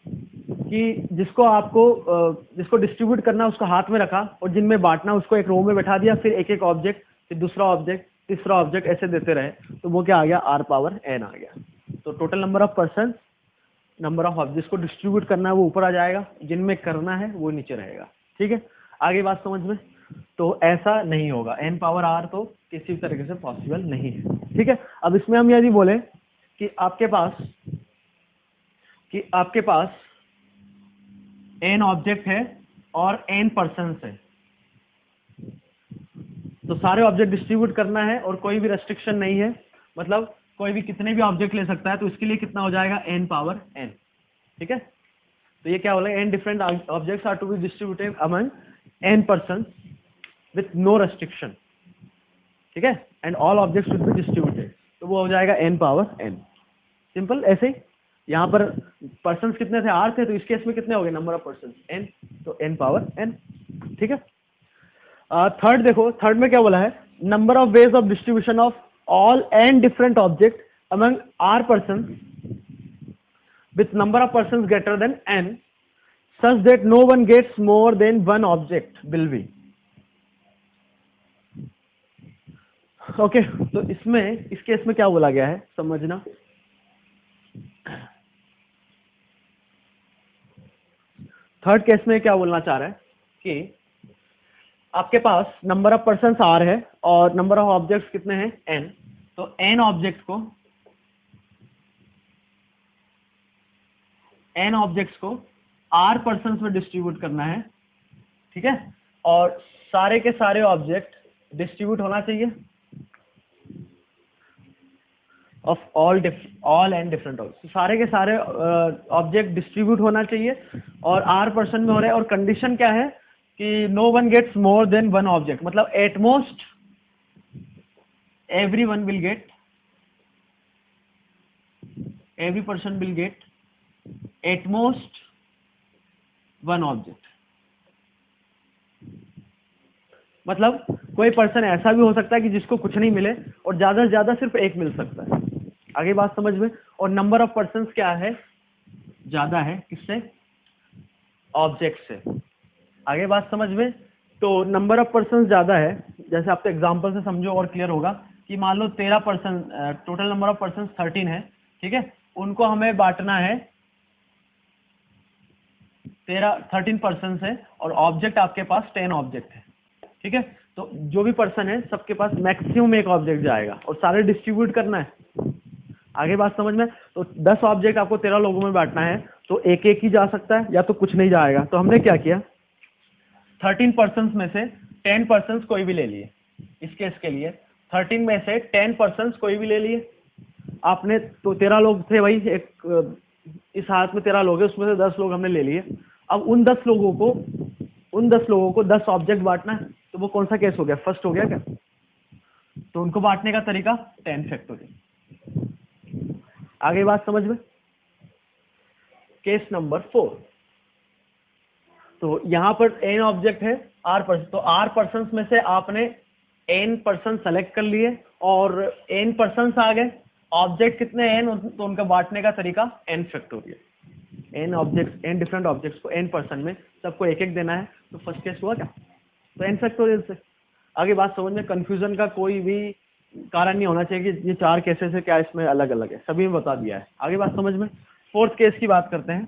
कि जिसको डिस्ट्रीब्यूट करना है उसको हाथ में रखा, और जिनमें बांटना उसको एक रो में बैठा दिया, फिर एक एक ऑब्जेक्ट, फिर दूसरा ऑब्जेक्ट, तीसरा ऑब्जेक्ट, ऐसे देते रहे, तो वो क्या आ गया, r पावर n आ गया। तो total number of person, number of objects को डिस्ट्रीब्यूट करना है वो ऊपर आ जाएगा, जिनमें करना है वो नीचे रहेगा, ठीक है। आगे बात समझ में। तो ऐसा नहीं होगा, n पावर r तो किसी भी तरीके से पॉसिबल नहीं है, ठीक है। अब इसमें हम यदि बोले कि आपके पास n ऑब्जेक्ट है और n पर्सन है, तो सारे ऑब्जेक्ट डिस्ट्रीब्यूट करना है और कोई भी रेस्ट्रिक्शन नहीं है, मतलब कोई भी कितने भी ऑब्जेक्ट ले सकता है, तो इसके लिए कितना हो जाएगा, n पावर n, ठीक है। तो ये क्या बोला, n different objects are to be distributed among n person with no restriction, ठीक है, and all objects should be distributed, तो वो हो जाएगा n पावर n। सिंपल ऐसे ही। यहाँ पर पर्सन कितने थे, आर थे, तो इस केस में कितने हो गए नंबर ऑफ पर्सन, एन, तो एन पावर एन। ठीक है। थर्ड देखो, थर्ड में क्या बोला है, number of ways of distribution of all n different object among are person with number of person greater than n such that no one gets more than one object will be. Okay, तो इसमें इस case में क्या बोला गया है समझना। Third case में क्या बोलना चाह रहा है कि आपके पास नंबर ऑफ पर्सन आर है और नंबर ऑफ ऑब्जेक्ट्स कितने हैं, एन। तो एन ऑब्जेक्ट्स को आर पर्सन में डिस्ट्रीब्यूट करना है। ठीक है, और सारे के सारे ऑब्जेक्ट डिस्ट्रीब्यूट होना चाहिए of all and different object, सारे के सारे ऑब्जेक्ट डिस्ट्रीब्यूट होना चाहिए और आर पर्सन में हो रहे हैं। और कंडीशन क्या है कि no one gets more than one object, मतलब at most every person will get at most one object. मतलब कोई पर्सन ऐसा भी हो सकता है कि जिसको कुछ नहीं मिले और ज्यादा से ज्यादा सिर्फ एक मिल सकता है। आगे बात समझ में। और नंबर ऑफ पर्सन क्या है, ज्यादा है, किससे, ऑब्जेक्ट से। आगे बात समझ में। तो नंबर ऑफ पर्सन ज्यादा है, जैसे आप तो एग्जांपल से समझो और क्लियर होगा कि मान लो 13 person, total number of person 13 है। ठीक है, उनको हमें बांटना है 13 पर्सन है और ऑब्जेक्ट आपके पास 10 ऑब्जेक्ट है। ठीक है, तो जो भी पर्सन है सबके पास मैक्सिमम एक ऑब्जेक्ट जाएगा और सारे डिस्ट्रीब्यूट करना है। आगे बात समझ में। तो 10 ऑब्जेक्ट आपको 13 लोगों में बांटना है, तो एक एक ही जा सकता है या तो कुछ नहीं जाएगा। तो हमने क्या किया, 13 पर्सन में से 10 पर्सन कोई भी ले लिए। इस केस के लिए 13 में से 10 पर्सन कोई भी ले लिए आपने। तो 13 लोग थे भाई, एक इस हाथ में 13 लोग हैं, उसमें से 10 लोग हमने ले लिए। अब उन 10 लोगों को 10 ऑब्जेक्ट बांटना है। तो वो कौन सा केस हो गया, फर्स्ट हो गया क्या। तो उनको बांटने का तरीका 10 फैक्टोरियल। आगे बात समझ में। केस नंबर 4, तो यहां पर n ऑब्जेक्ट है, r पर्सन। तो r पर्सन में से आपने n पर्सन सेलेक्ट कर लिए और n पर्सन आ गए, ऑब्जेक्ट कितने n, तो उनका बांटने का तरीका n factorial. n object, n different objects को n पर्सन में सबको एक एक देना है। तो फर्स्ट केस हुआ क्या, तो n फैक्टोरियल से। आगे बात समझ में। कंफ्यूजन का कोई भी कारण नहीं होना चाहिए कि ये 4 केसेस है क्या, इसमें अलग अलग है, सभी में बता दिया है। आगे बात समझ में। फोर्थ केस की बात करते हैं।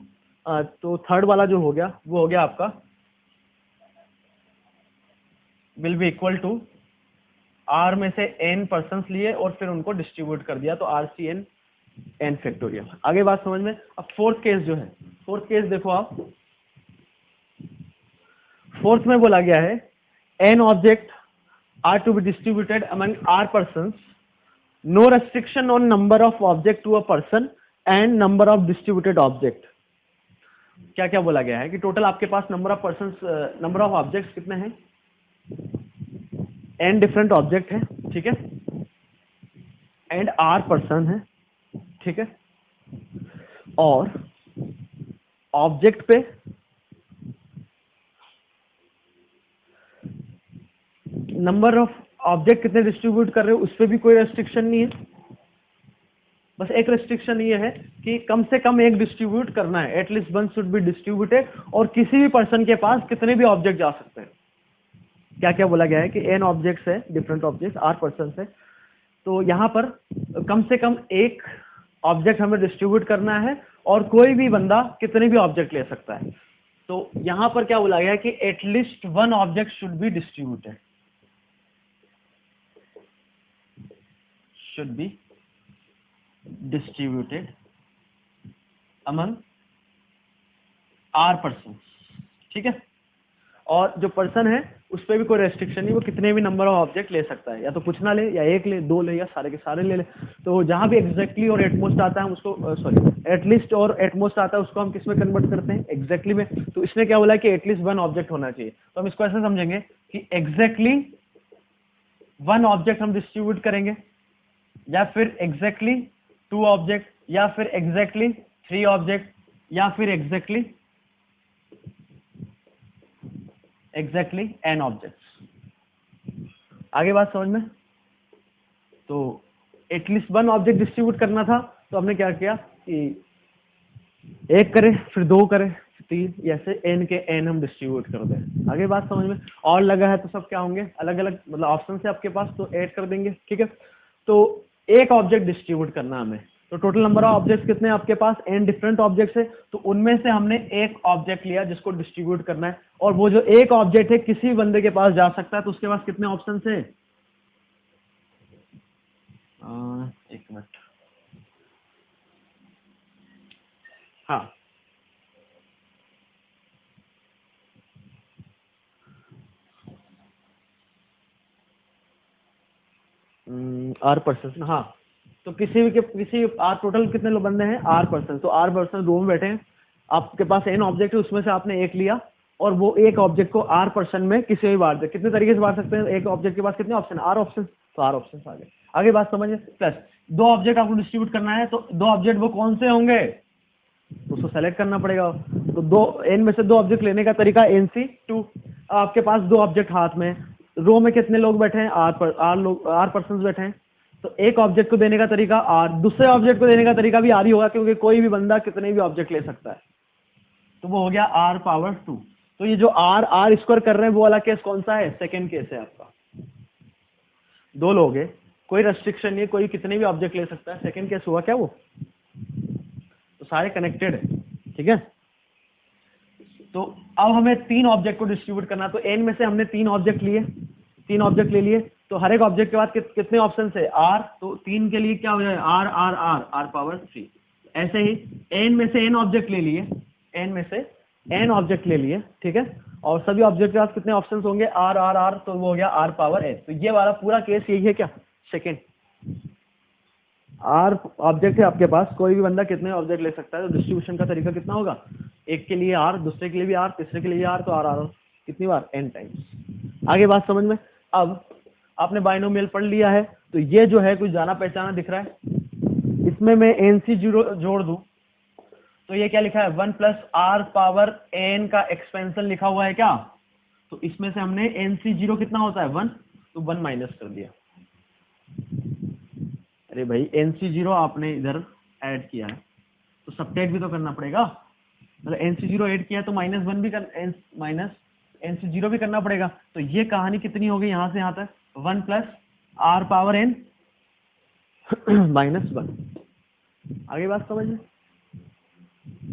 तो थर्ड वाला जो हो गया वो हो गया आपका will be equal to r में से n पर्सन लिए और फिर उनको डिस्ट्रीब्यूट कर दिया, तो r C n n factorial. आगे बात समझ में। अब फोर्थ केस जो है, फोर्थ केस देखो आप, फोर्थ में बोला गया है n object are to be distributed among are person, no restriction on number of object to a person and number of distributed object. क्या क्या बोला गया है कि टोटल आपके पास number of person, number of objects कितने हैं, n डिफरेंट ऑब्जेक्ट है। ठीक है, एंड r पर्सन है। ठीक है, और ऑब्जेक्ट पे नंबर ऑफ ऑब्जेक्ट कितने डिस्ट्रीब्यूट कर रहे हो उस पर भी कोई रेस्ट्रिक्शन नहीं है। बस एक रेस्ट्रिक्शन ये है कि कम से कम एक डिस्ट्रीब्यूट करना है, at least one should be distributed, और किसी भी पर्सन के पास कितने भी ऑब्जेक्ट जा सकते हैं। क्या क्या बोला गया है कि n ऑब्जेक्ट्स है, डिफरेंट ऑब्जेक्ट्स, r पर्सन है, तो यहां पर कम से कम एक ऑब्जेक्ट हमें डिस्ट्रीब्यूट करना है और कोई भी बंदा कितने भी ऑब्जेक्ट ले सकता है। तो यहां पर क्या बोला गया है कि at least one object should be distributed, should be distributed among r persons। ठीक है, और जो पर्सन है उस पर भी कोई रेस्ट्रिक्शन नहीं, वो कितने भी नंबर ऑफ ऑब्जेक्ट ले सकता है, या तो कुछ ना ले, या एक ले, दो ले, या सारे के सारे ले ले। तो जहां भी एग्जैक्टली और एटमोस्ट आता है हम उसको, सॉरी, एटलीस्ट और एटमोस्ट आता है उसको हम किस में कन्वर्ट करते हैं, एग्जैक्टली में। तो इसने क्या बोला कि एटलीस्ट वन ऑब्जेक्ट होना चाहिए। तो हम इसको ऐसे समझेंगे कि एग्जैक्टली वन ऑब्जेक्ट हम डिस्ट्रीब्यूट करेंगे, या फिर एग्जैक्टली 2 ऑब्जेक्ट, या फिर एग्जैक्टली 3 ऑब्जेक्ट या फिर एग्जैक्टली n ऑब्जेक्ट्स। आगे बात समझ में? तो एटलीस्ट 1 ऑब्जेक्ट डिस्ट्रीब्यूट करना था, तो हमने क्या किया कि 1 करे, फिर 2 करे, 3, ऐसे n के n हम डिस्ट्रीब्यूट कर दें। आगे बात समझ में? और लगा है तो सब क्या होंगे, अलग अलग मतलब ऑप्शन से आपके पास, तो ऐड कर देंगे। ठीक है, तो एक ऑब्जेक्ट डिस्ट्रीब्यूट करना हमें, तो टोटल नंबर ऑफ ऑब्जेक्ट्स कितने हैं आपके पास? n डिफरेंट ऑब्जेक्ट्स है, तो उनमें से हमने एक ऑब्जेक्ट लिया जिसको डिस्ट्रीब्यूट करना है, और वो जो एक ऑब्जेक्ट है किसी भी बंदे के पास जा सकता है, तो उसके पास कितने ऑप्शन है? एक मिनट, हाँ, R%, हाँ, तो किसी आर टोटल कितने लोग बंदे हैं? R%, तो R% रो में बैठे हैं, आपके पास n ऑब्जेक्ट है, उसमें से आपने एक लिया, और वो एक ऑब्जेक्ट को R% में किसी भी बांट दे। कितने तरीके से बांट सकते हैं? एक ऑब्जेक्ट के पास कितने ऑप्शन? R ऑप्शन, तो R ऑप्शन आ गए। आगे बात समझिए। प्लस 2 ऑब्जेक्ट आपको डिस्ट्रीब्यूट करना है, तो 2 ऑब्जेक्ट वो कौन से होंगे? तो उसको सेलेक्ट करना पड़ेगा। तो दो n में से 2 ऑब्जेक्ट लेने का तरीका NC2। आपके पास 2 ऑब्जेक्ट हाथ में, रो में कितने लोग बैठे हैं? R पर्सन बैठे हैं, तो एक ऑब्जेक्ट को देने का तरीका R, दूसरे ऑब्जेक्ट को देने का तरीका भी R ही होगा, क्योंकि कोई भी बंदा कितने भी ऑब्जेक्ट ले सकता है, तो वो हो गया R⁻²। तो ये जो R स्क्वायर कर रहे हैं, वो वाला केस कौन सा है? सेकेंड केस है आपका। 2 लोग है, कोई रेस्ट्रिक्शन नहीं, कोई कितने भी ऑब्जेक्ट ले सकता है, सेकेंड केस हुआ क्या वो? तो सारे कनेक्टेड है। ठीक है, तो अब हमें 3 ऑब्जेक्ट को डिस्ट्रीब्यूट करना, तो n में से हमने 3 ऑब्जेक्ट लिए, 3 ऑब्जेक्ट ले लिए, तो हर एक ऑब्जेक्ट के बाद कितने ऑप्शन है? R, तो 3 के लिए क्या हो जाए? R⁻3। ऐसे ही n में से n ऑब्जेक्ट ले लिए, n में से n ऑब्जेक्ट ले लिए, ठीक है, और सभी ऑब्जेक्ट के पास कितने ऑप्शन होंगे? R, तो वो हो गया R⁻n। तो ये वाला पूरा केस यही है क्या? सेकेंड R ऑब्जेक्ट है आपके पास, कोई भी बंदा कितने ऑब्जेक्ट ले सकता है, तो डिस्ट्रीब्यूशन का तरीका कितना होगा? एक के लिए R, दूसरे के लिए भी R, तीसरे के लिए R, तो R कितनी बार? n times. आगे बात समझ में? अब आपने बाइनोमियल पढ़ लिया है, तो ये जो है कुछ जाना पहचाना दिख रहा है, इसमें मैं NC0 जोड़ दूं, तो ये क्या लिखा है? 1 + R⁻n का एक्सपेंशन लिखा हुआ है क्या? तो इसमें से हमने NC0 कितना होता है? 1, तो 1 माइनस कर दिया। अरे भाई NC0 आपने इधर ऐड किया है, तो सब्ट्रैक्ट भी तो करना पड़ेगा, मतलब NC0 ऐड किया है तो -1 भी माइनस NC0 भी करना पड़ेगा। तो ये कहानी कितनी हो गई यहाँ से यहाँ तक? 1 + R⁻n -1। आगे बात समझ में?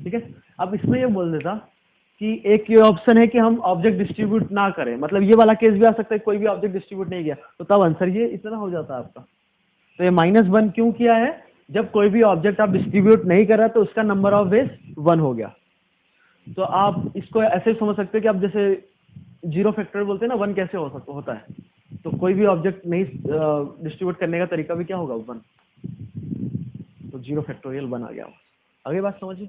ठीक है, अब इसमें ये बोल देता कि एक ये ऑप्शन है कि हम ऑब्जेक्ट डिस्ट्रीब्यूट ना करें, मतलब ये वाला केस भी आ सकता है, कोई भी ऑब्जेक्ट डिस्ट्रीब्यूट नहीं किया, तो तब आंसर ये इतना हो जाता है आपका। तो ये -1 क्यों किया है? जब कोई भी ऑब्जेक्ट आप डिस्ट्रीब्यूट नहीं कर रहा, तो उसका नंबर ऑफ वेज 1 हो गया। तो आप इसको ऐसे समझ सकते हैं कि आप जैसे 0 फैक्टर बोलते हैं ना, 1 कैसे होता है, तो कोई भी ऑब्जेक्ट नहीं डिस्ट्रीब्यूट करने का तरीका भी क्या होगा? 1, तो 0 फैक्टोरियल 1 आ गया। आगे बात समझिए।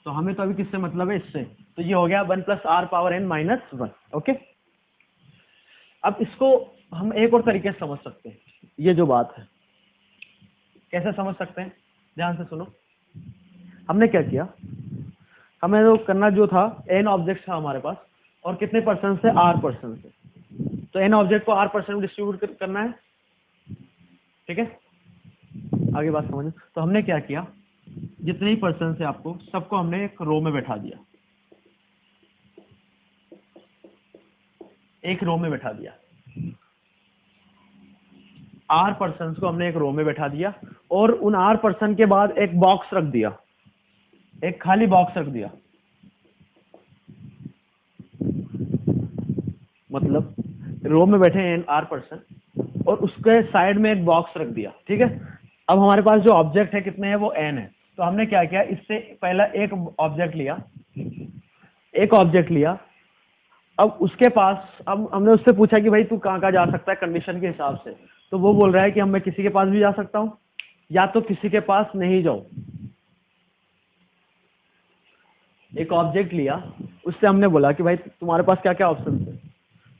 तो हमें तो अभी किससे मतलब है? इससे। तो ये हो गया 1 + R⁻n -1। ओके, अब इसको हम एक और तरीके से समझ सकते हैं। ये जो बात है कैसे समझ सकते हैं? ध्यान से सुनो। हमने क्या किया, हमें तो करना जो था, n ऑब्जेक्ट था हमारे पास, और कितने पर्सन से? R% से। तो n ऑब्जेक्ट को R% में डिस्ट्रीब्यूट करना है। ठीक है, आगे बात समझो। तो हमने क्या किया, जितने ही पर्सन से आपको सबको हमने एक रो में बैठा दिया, एक रो में बैठा दिया। R पर्सन को हमने एक रो में बैठा दिया, और उन R पर्सन के बाद एक बॉक्स रख दिया, एक खाली बॉक्स रख दिया, मतलब रो में बैठे हैं R पर्सन, और उसके साइड में एक बॉक्स रख दिया। ठीक है, अब हमारे पास जो ऑब्जेक्ट है कितने हैं? वो n है। तो हमने क्या किया, इससे पहला एक ऑब्जेक्ट लिया, एक ऑब्जेक्ट लिया, अब उसके पास, अब हमने उससे पूछा कि भाई तू कहाँ कहाँ जा सकता है कंडीशन के हिसाब से, तो वो बोल रहा है कि मैं किसी के पास भी जा सकता हूँ, या तो किसी के पास नहीं जाऊं। एक ऑब्जेक्ट लिया, उससे हमने बोला कि भाई तुम्हारे पास क्या क्या ऑप्शन है,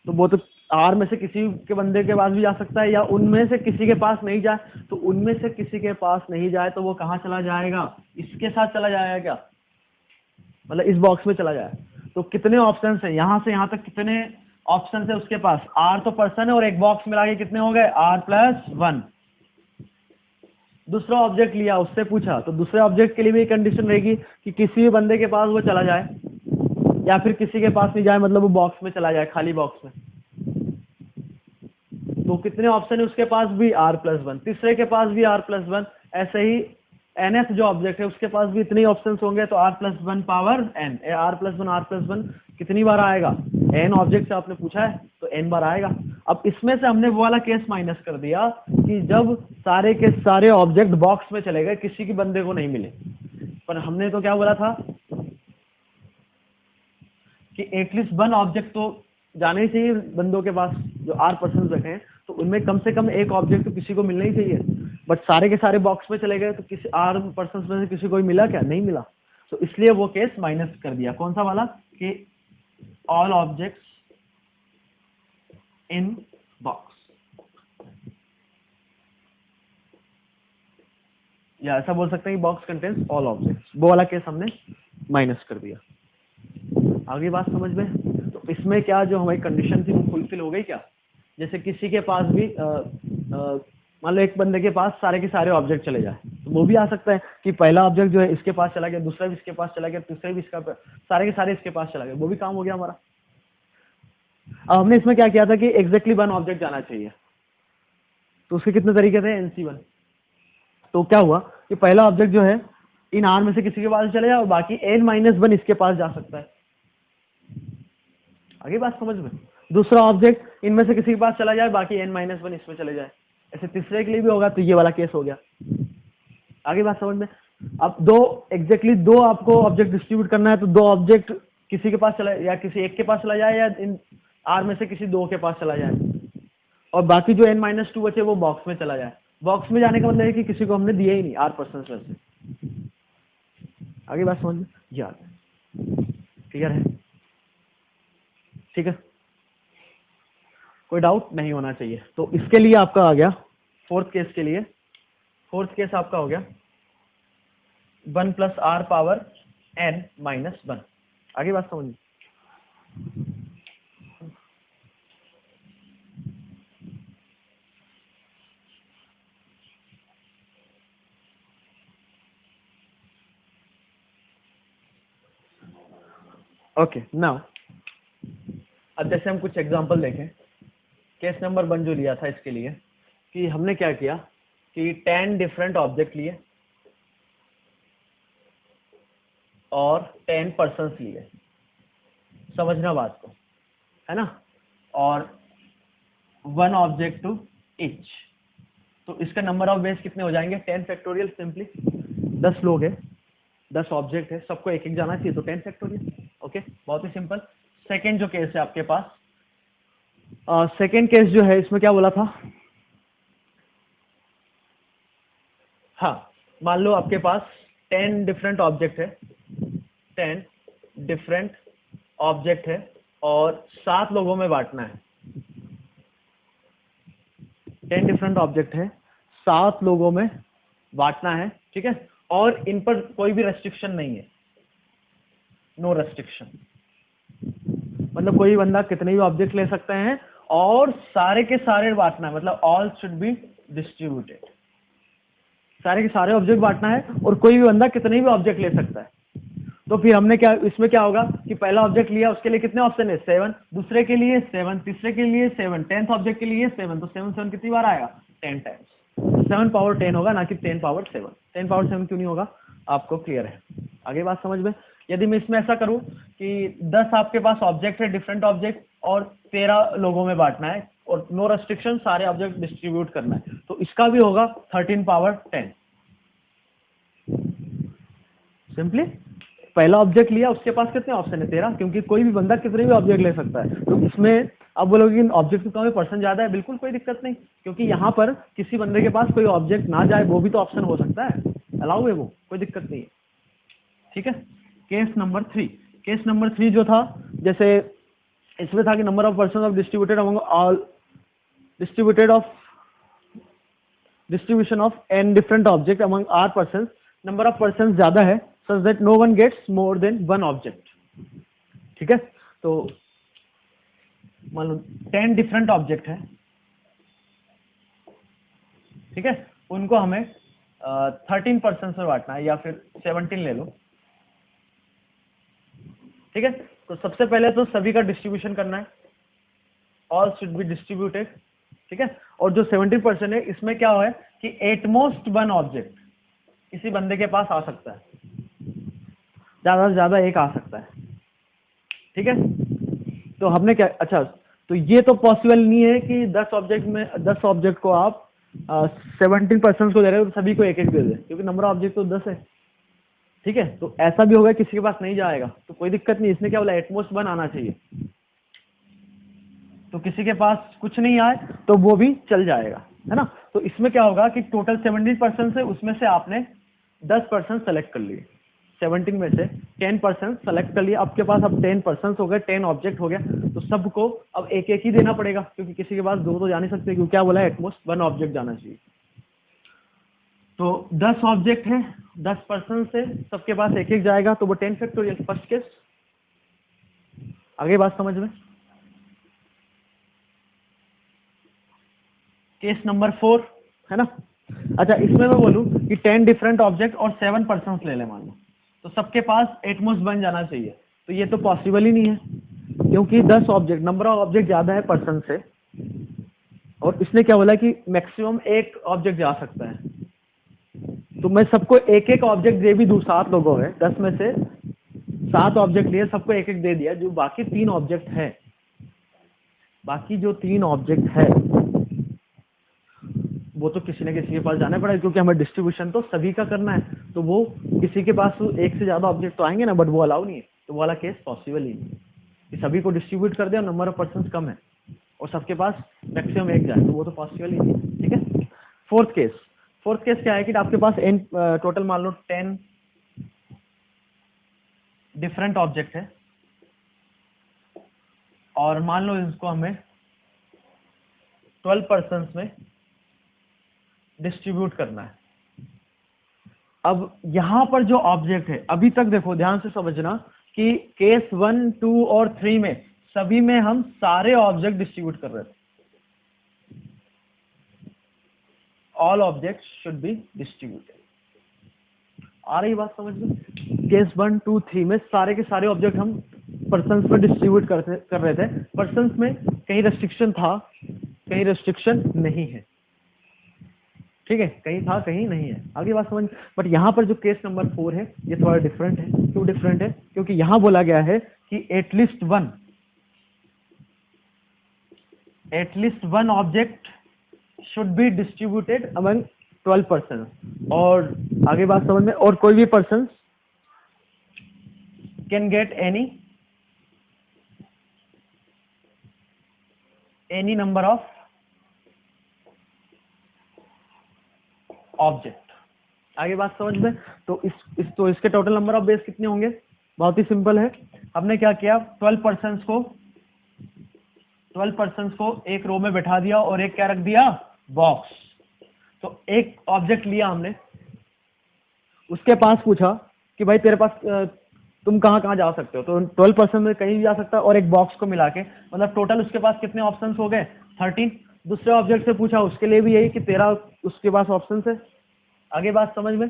तो वो तो आर में से किसी के बंदे के पास भी जा सकता है, या उनमें से किसी के पास नहीं जाए, तो उनमें से किसी के पास नहीं जाए तो वो कहाँ चला जाएगा, इसके साथ चला जाएगा क्या, मतलब इस बॉक्स में चला जाए। तो कितने ऑप्शन है, यहां से यहां तक कितने ऑप्शन है उसके पास, आर तो पर्सन है और एक बॉक्स मिला के कितने हो गए, R+1। दूसरा ऑब्जेक्ट लिया, उससे पूछा, तो दूसरे ऑब्जेक्ट के लिए भी कंडीशन रहेगी कि किसी भी बंदे के पास वो चला जाए, या फिर किसी के पास नहीं जाए, मतलब वो बॉक्स में चला जाए, खाली बॉक्स में। तो कितने ऑप्शन है उसके पास भी, R+1, तीसरे के पास भी R+1, ऐसे ही nth जो ऑब्जेक्ट है उसके पास भी इतने ही ऑप्शंस होंगे, तो R+1 पावर n, R+1 कितनी बार आएगा, n ऑब्जेक्ट से आपने पूछा है तो n बार आएगा। अब इसमें से हमने वो वाला केस माइनस कर दिया कि जब सारे के सारे ऑब्जेक्ट बॉक्स में चले गए, किसी की बंदे को नहीं मिले, पर हमने तो क्या बोला था कि एटलीस्ट वन ऑब्जेक्ट तो जाने ही चाहिए बंदों के पास, जो R पर्सन रखे हैं, तो उनमें कम से कम एक ऑब्जेक्ट तो किसी को मिलना ही चाहिए। बट सारे के सारे बॉक्स में चले गए, तो किसी R पर्सन में से किसी को मिला क्या, नहीं मिला, तो इसलिए वो केस माइनस कर दिया। कौन सा वाला, कि ऑल ऑब्जेक्ट्स इन बॉक्स, या ऐसा बोल सकते हैं कि बॉक्स कंटेन्स ऑल ऑब्जेक्ट्स, वो वाला केस हमने माइनस कर दिया। आगे बात समझ में, तो इसमें क्या जो हमारी कंडीशन थी वो फुलफिल हो गई क्या। जैसे किसी के पास भी मान लो एक बंदे के पास सारे के सारे ऑब्जेक्ट चले जाए, तो वो भी आ सकता है कि पहला ऑब्जेक्ट जो है इसके पास चला गया, दूसरा भी इसके पास चला गया, तीसरा भी इसका, सारे के सारे इसके पास चला गया, वो भी काम हो गया हमारा। अब हमने इसमें क्या किया था कि एग्जैक्टली वन ऑब्जेक्ट जाना चाहिए, तो उसके कितने तरीके थे, NC1। तो क्या हुआ कि पहला ऑब्जेक्ट जो है इन R में से किसी के पास चले जाए और बाकी n-1 इसके पास जा सकता है। आगे बात समझ में, दूसरा ऑब्जेक्ट इनमें से किसी के पास चला जाए, बाकी n-1 इसमें चले जाए, ऐसे तीसरे के लिए भी होगा, तो ये वाला केस हो गया। आगे बात समझ में। अब एग्जैक्टली दो आपको ऑब्जेक्ट डिस्ट्रीब्यूट करना है, तो दो ऑब्जेक्ट किसी के पास चला, या किसी एक के पास चला जाए, या इन R में से किसी दो के पास चला जाए, और बाकी जो n-2 बचे वो बॉक्स में चला जाए। बॉक्स में जाने का मतलब है कि किसी को हमने दिया ही नहीं R पर्सन से। आगे बात समझ में, याद क्लियर है, ठीक है, कोई डाउट नहीं होना चाहिए। तो इसके लिए आपका आ गया फोर्थ केस के लिए, फोर्थ केस आपका हो गया 1 + R पावर n-1। आगे बात समझ में, ओके नाउ अब जैसे हम कुछ एग्जांपल देखें, केस नंबर 1 जो लिया था इसके लिए, कि हमने क्या किया कि 10 डिफरेंट ऑब्जेक्ट लिए और 10 पर्सन्स लिए, समझना बात को, है ना, और 1 ऑब्जेक्ट टू ईच। तो इसका नंबर ऑफ वेज कितने हो जाएंगे, 10 फैक्टोरियल, सिंपली 10 लोग हैं, 10 ऑब्जेक्ट है, सबको एक एक जाना चाहिए, तो 10 फैक्टोरियल। ओके, बहुत ही सिंपल। सेकेंड जो केस है आपके पास, सेकेंड केस जो है इसमें क्या बोला था, हाँ मान लो आपके पास 10 डिफरेंट ऑब्जेक्ट है, 10 डिफरेंट ऑब्जेक्ट है और 7 लोगों में बांटना है। 10 डिफरेंट ऑब्जेक्ट है, 7 लोगों में बांटना है, ठीक है, और इन पर कोई भी रेस्ट्रिक्शन नहीं है, नो रेस्ट्रिक्शन, मतलब कोई बंदा कितने भी ऑब्जेक्ट ले सकते हैं और सारे के सारे बांटना है, मतलब ऑल शुड बी डिस्ट्रीब्यूटेड, सारे के सारे ऑब्जेक्ट बांटना है और कोई भी बंदा कितने भी ऑब्जेक्ट ले सकता है। तो फिर हमने क्या, इसमें क्या होगा कि पहला ऑब्जेक्ट लिया, उसके लिए कितने ऑप्शन है, 7, दूसरे के लिए 7, तीसरे के लिए 7, 10th ऑब्जेक्ट के लिए 7, तो 7 7 कितनी बार आएगा, 10 टाइम्स, 7 पावर 10 होगा, ना कि 10 पावर 7। 10 पावर 7 क्यों नहीं होगा, आपको क्लियर है, आगे बात समझ में। यदि मैं इसमें ऐसा करूं कि 10 आपके पास ऑब्जेक्ट है, डिफरेंट ऑब्जेक्ट, और 13 लोगों में बांटना है और नो रेस्ट्रिक्शन, सारे ऑब्जेक्ट डिस्ट्रीब्यूट करना है, तो इसका भी होगा 13 पावर 10। सिंपली पहला ऑब्जेक्ट लिया, उसके पास कितने ऑप्शन है, 13, क्योंकि कोई भी बंदा कितने भी ऑब्जेक्ट ले सकता है। तो इसमें अब बोलोगे कि ऑब्जेक्ट कम है, पर्सन ज्यादा है, बिल्कुल कोई दिक्कत नहीं, क्योंकि यहाँ पर किसी बंदे के पास कोई ऑब्जेक्ट ना जाए, वो भी तो ऑप्शन हो सकता है, अलाउ है, वो कोई दिक्कत नहीं है, ठीक है। केस नंबर 3, केस नंबर 3 जो था, जैसे इसमें था कि number of person of distributed among all distribution of n different object among are person, number of person ज्यादा है such that no one gets more than one object. ठीक है, तो मान लो 10 डिफरेंट ऑब्जेक्ट है, ठीक है, उनको हमें 13 पर्सन में बांटना है या फिर 17 ले लो। ठीक है, तो सबसे पहले तो सभी का डिस्ट्रीब्यूशन करना है, ऑल शुड बी डिस्ट्रीब्यूटेड। ठीक है, और जो 17% है इसमें क्या है कि एटमोस्ट वन ऑब्जेक्ट किसी बंदे के पास आ सकता है, ज्यादा से ज्यादा एक आ सकता है। ठीक है, तो हमने क्या, अच्छा तो ये तो पॉसिबल नहीं है कि 10 ऑब्जेक्ट को आप 17% को दे रहे हो तो सभी को एक एक दे दे, क्योंकि नंबर ऑफ ऑब्जेक्ट तो 10 है। ठीक है, तो ऐसा भी होगा किसी के पास नहीं जाएगा तो कोई दिक्कत नहीं, इसने क्या बोला एटमोस्ट वन आना चाहिए, तो किसी के पास कुछ नहीं आए तो वो भी चल जाएगा, है ना। तो इसमें क्या होगा कि टोटल 17% से उसमें से आपने 10% सेलेक्ट कर लिए, 17 में से 10% सेलेक्ट कर लिया, आपके पास अब 10% हो गए, 10 ऑब्जेक्ट हो गया, तो सबको अब एक एक ही देना पड़ेगा क्योंकि किसी के पास दो तो जा नहीं सकते, क्योंकि क्या बोला एटमोस्ट वन ऑब्जेक्ट जाना चाहिए। तो 10 ऑब्जेक्ट है, 10% से सबके पास एक एक जाएगा, तो वो 10 फैक्टोरियल फर्स्ट केस। आगे बात समझ में। केस नंबर 4 है ना। अच्छा, इसमें मैं बोलूं कि 10 डिफरेंट ऑब्जेक्ट और 7 पर्सन ले ले मान लो, तो सबके पास एटमोस्ट बन जाना चाहिए, तो ये तो पॉसिबल ही नहीं है क्योंकि 10 ऑब्जेक्ट, नंबर ऑफ ऑब्जेक्ट ज्यादा है पर्सन से, और इसने क्या बोला कि मैक्सिमम एक ऑब्जेक्ट जा सकता है, तो मैं सबको एक एक ऑब्जेक्ट दे भी दूं, 7 लोगों में 10 में से 7 ऑब्जेक्ट लिए, सबको एक एक दे दिया, जो बाकी 3 ऑब्जेक्ट है, बाकी जो 3 ऑब्जेक्ट है वो तो किसी न किसी के पास जाना पड़ेगा क्योंकि हमें डिस्ट्रीब्यूशन तो सभी का करना है, तो वो किसी के पास एक से ज्यादा ऑब्जेक्ट तो आएंगे ना, बट वो अलाउ नहीं है, तो वो वाला केस पॉसिबल ही नहीं कि सभी को डिस्ट्रीब्यूट कर दे और नंबर ऑफ पर्सन कम है और सबके पास मैक्सिमम एक जाए, तो वो तो पॉसिबल ही नहीं। ठीक है, फोर्थ केस क्या है कि आपके पास एन टोटल मान लो 10 डिफरेंट ऑब्जेक्ट है और मान लो इसको हमें 12 पर्सन में डिस्ट्रीब्यूट करना है। अब यहां पर जो ऑब्जेक्ट है, अभी तक देखो ध्यान से समझना कि केस 1, 2 और 3 में सभी में हम सारे ऑब्जेक्ट डिस्ट्रीब्यूट कर रहे थे, all object should be distributed. आ रही बात समझ में। केस 1, 2, 3 में सारे के सारे ऑब्जेक्ट हम पर्सन्स में डिस्ट्रीब्यूट कर रहे थे, पर्सन्स में कहीं रेस्ट्रिक्शन था, कहीं रेस्ट्रिक्शन नहीं है। ठीक है, कहीं था कहीं नहीं है, आगे बात समझ। बट यहाँ पर जो केस नंबर 4 है ये थोड़ा डिफरेंट है। क्यों डिफरेंट है? क्योंकि यहाँ बोला गया है कि at least one object should be distributed among 12 person, और आगे बात समझ में, और कोई भी person can get any number of object. आगे बात समझ में। तो तो इसके टोटल नंबर ऑफ बेस कितने होंगे? बहुत ही सिंपल है, हमने क्या किया, 12 पर्सन्स को एक रो में बैठा दिया और एक क्या रख दिया, बॉक्स। तो एक ऑब्जेक्ट लिया हमने, उसके पास पूछा कि भाई तेरे पास तुम कहाँ कहाँ जा सकते हो, तो 12 पर्सन में कहीं भी जा सकता है, और एक बॉक्स को मिला के, मतलब टोटल उसके पास कितने ऑप्शंस हो गए, 13। दूसरे ऑब्जेक्ट से पूछा, उसके लिए भी यही कि तेरा उसके पास ऑप्शन है। आगे बात समझ में।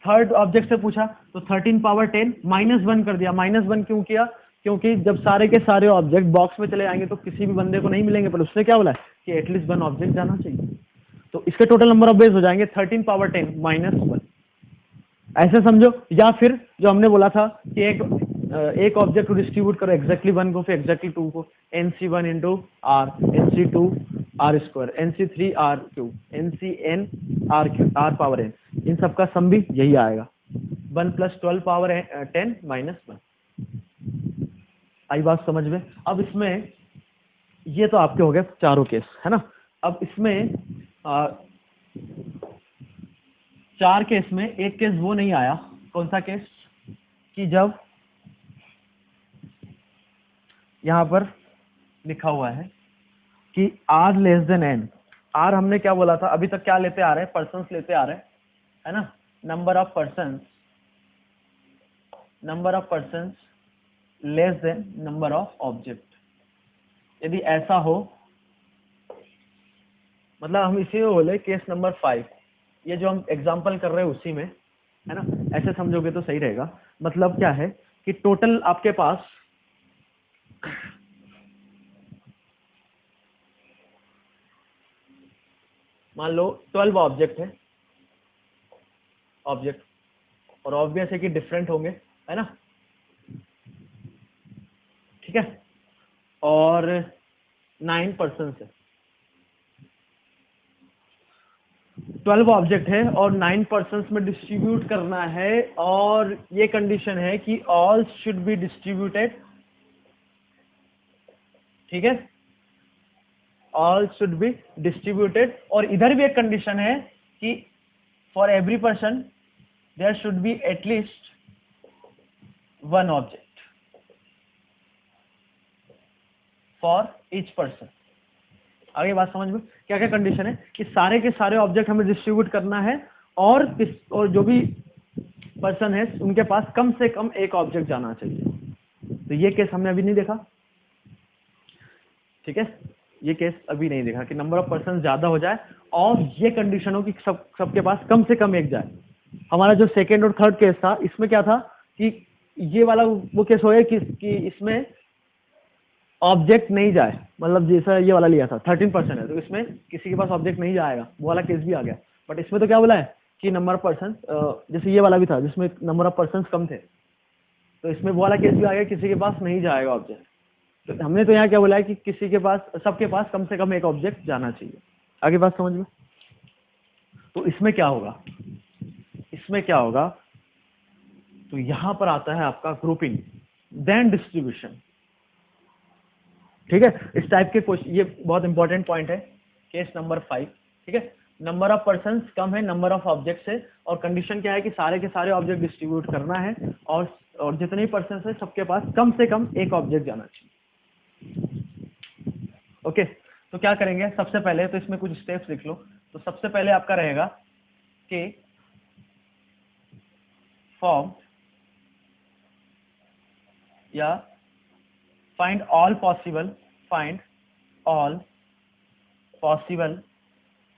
थर्ड ऑब्जेक्ट से पूछा तो 13 पावर 10 -1 कर दिया। -1 क्यों किया? क्योंकि जब सारे के सारे ऑब्जेक्ट बॉक्स में चले जाएंगे तो किसी भी बंदे को नहीं मिलेंगे, पर उसने क्या बोला कि एटलीस्ट 1 ऑब्जेक्ट जाना चाहिए। तो इसके टोटल नंबर ऑफ बेस हो जाएंगे 13 पावर 10 -1, ऐसे समझो। या फिर जो हमने बोला था कि एक ऑब्जेक्ट को डिस्ट्रीब्यूट करो एग्जैक्टली 1 को, फिर एग्जैक्टली 2 को, NC1 into R, NC2 R square, NC3 R cube, NCN R cube, R power n, इन सब का सम भी यही आएगा, 1 + 12 पावर 10 -1। आई बात समझ में। अब इसमें ये तो आपके हो गए चारों केस, है ना। अब इसमें 4 केस में एक केस वो नहीं आया, कौन सा केस, कि जब यहाँ पर लिखा हुआ है कि r less than n. R हमने क्या बोला था, अभी तक क्या लेते आ रहे हैं, पर्सन्स लेते आ रहे हैं, है ना, number of persons less than number of object. यदि ऐसा हो, मतलब हम इसी में बोले केस नंबर 5, ये जो हम एग्जांपल कर रहे हैं उसी में, है ना, ऐसे समझोगे तो सही रहेगा। मतलब क्या है कि टोटल आपके पास मान लो 12 ऑब्जेक्ट है, ऑब्जेक्ट, और ऑब्वियस है कि डिफरेंट होंगे, है ना, ठीक है, और 9 पर्सन है। 12 ऑब्जेक्ट है और 9 पर्सन्स में डिस्ट्रीब्यूट करना है, और ये कंडीशन है कि ऑल शुड बी डिस्ट्रीब्यूटेड, ठीक है, ऑल शुड बी डिस्ट्रीब्यूटेड। और इधर भी एक कंडीशन है कि for every person there should be at least 1 object for each person. आगे बात समझ में, क्या क्या कंडीशन है कि सारे के सारे ऑब्जेक्ट हमें डिस्ट्रीब्यूट करना है, और जो भी पर्सन है उनके पास कम से कम एक ऑब्जेक्ट जाना चाहिए। तो ये केस हमने अभी नहीं देखा, ठीक है, ये केस अभी नहीं देखा कि नंबर ऑफ पर्सन ज्यादा हो जाए और ये कंडीशन हो कि सबके पास कम से कम एक जाए। हमारा जो सेकेंड और थर्ड केस था, इसमें क्या था कि ये वाला वो केस हो गया कि इसमें ऑब्जेक्ट नहीं जाए, मतलब जैसा ये वाला लिया था 13% है तो इसमें किसी के पास ऑब्जेक्ट नहीं जाएगा, वो वाला केस भी आ गया। बट इसमें तो क्या बोला है कि नंबर ऑफ पर्सन, जैसे ये वाला भी था जिसमें नंबर ऑफ पर्सन कम थे, तो इसमें वो वाला केस भी आ गया, किसी के पास नहीं जाएगा ऑब्जेक्ट। तो हमने तो यहाँ क्या बोला है कि किसी के पास, सबके पास कम से कम एक ऑब्जेक्ट जाना चाहिए। आगे बात समझ में। तो इसमें क्या होगा, तो यहां पर आता है आपका ग्रुपिंग देन डिस्ट्रीब्यूशन, ठीक है। इस टाइप के क्वेश्चन, ये बहुत इंपॉर्टेंट पॉइंट है, केस नंबर 5, ठीक है। नंबर ऑफ पर्सन्स कम है, नंबर ऑफ ऑब्जेक्ट्स है, और कंडीशन क्या है कि सारे के सारे ऑब्जेक्ट डिस्ट्रीब्यूट करना है, और जितने भी पर्सन्स है सबके पास कम से कम एक ऑब्जेक्ट जाना चाहिए। ओके, तो क्या करेंगे, सबसे पहले तो इसमें कुछ स्टेप्स लिख लो। तो सबसे पहले आपका रहेगा कि फॉर्म या फाइंड ऑल पॉसिबल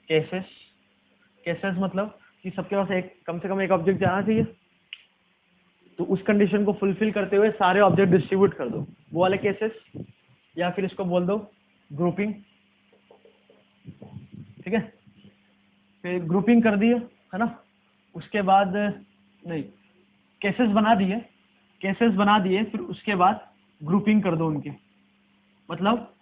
केसेस मतलब कि सबके पास कम से कम एक ऑब्जेक्ट जाना चाहिए। तो उस कंडीशन को फुलफिल करते हुए सारे ऑब्जेक्ट डिस्ट्रीब्यूट कर दो, वो वाले केसेस, या फिर इसको बोल दो ग्रुपिंग, ठीक है। फिर ग्रुपिंग कर दिए, है ना, उसके बाद नहीं, केसेस बना दिए, फिर उसके बाद ग्रुपिंग कर दो उनके, मतलब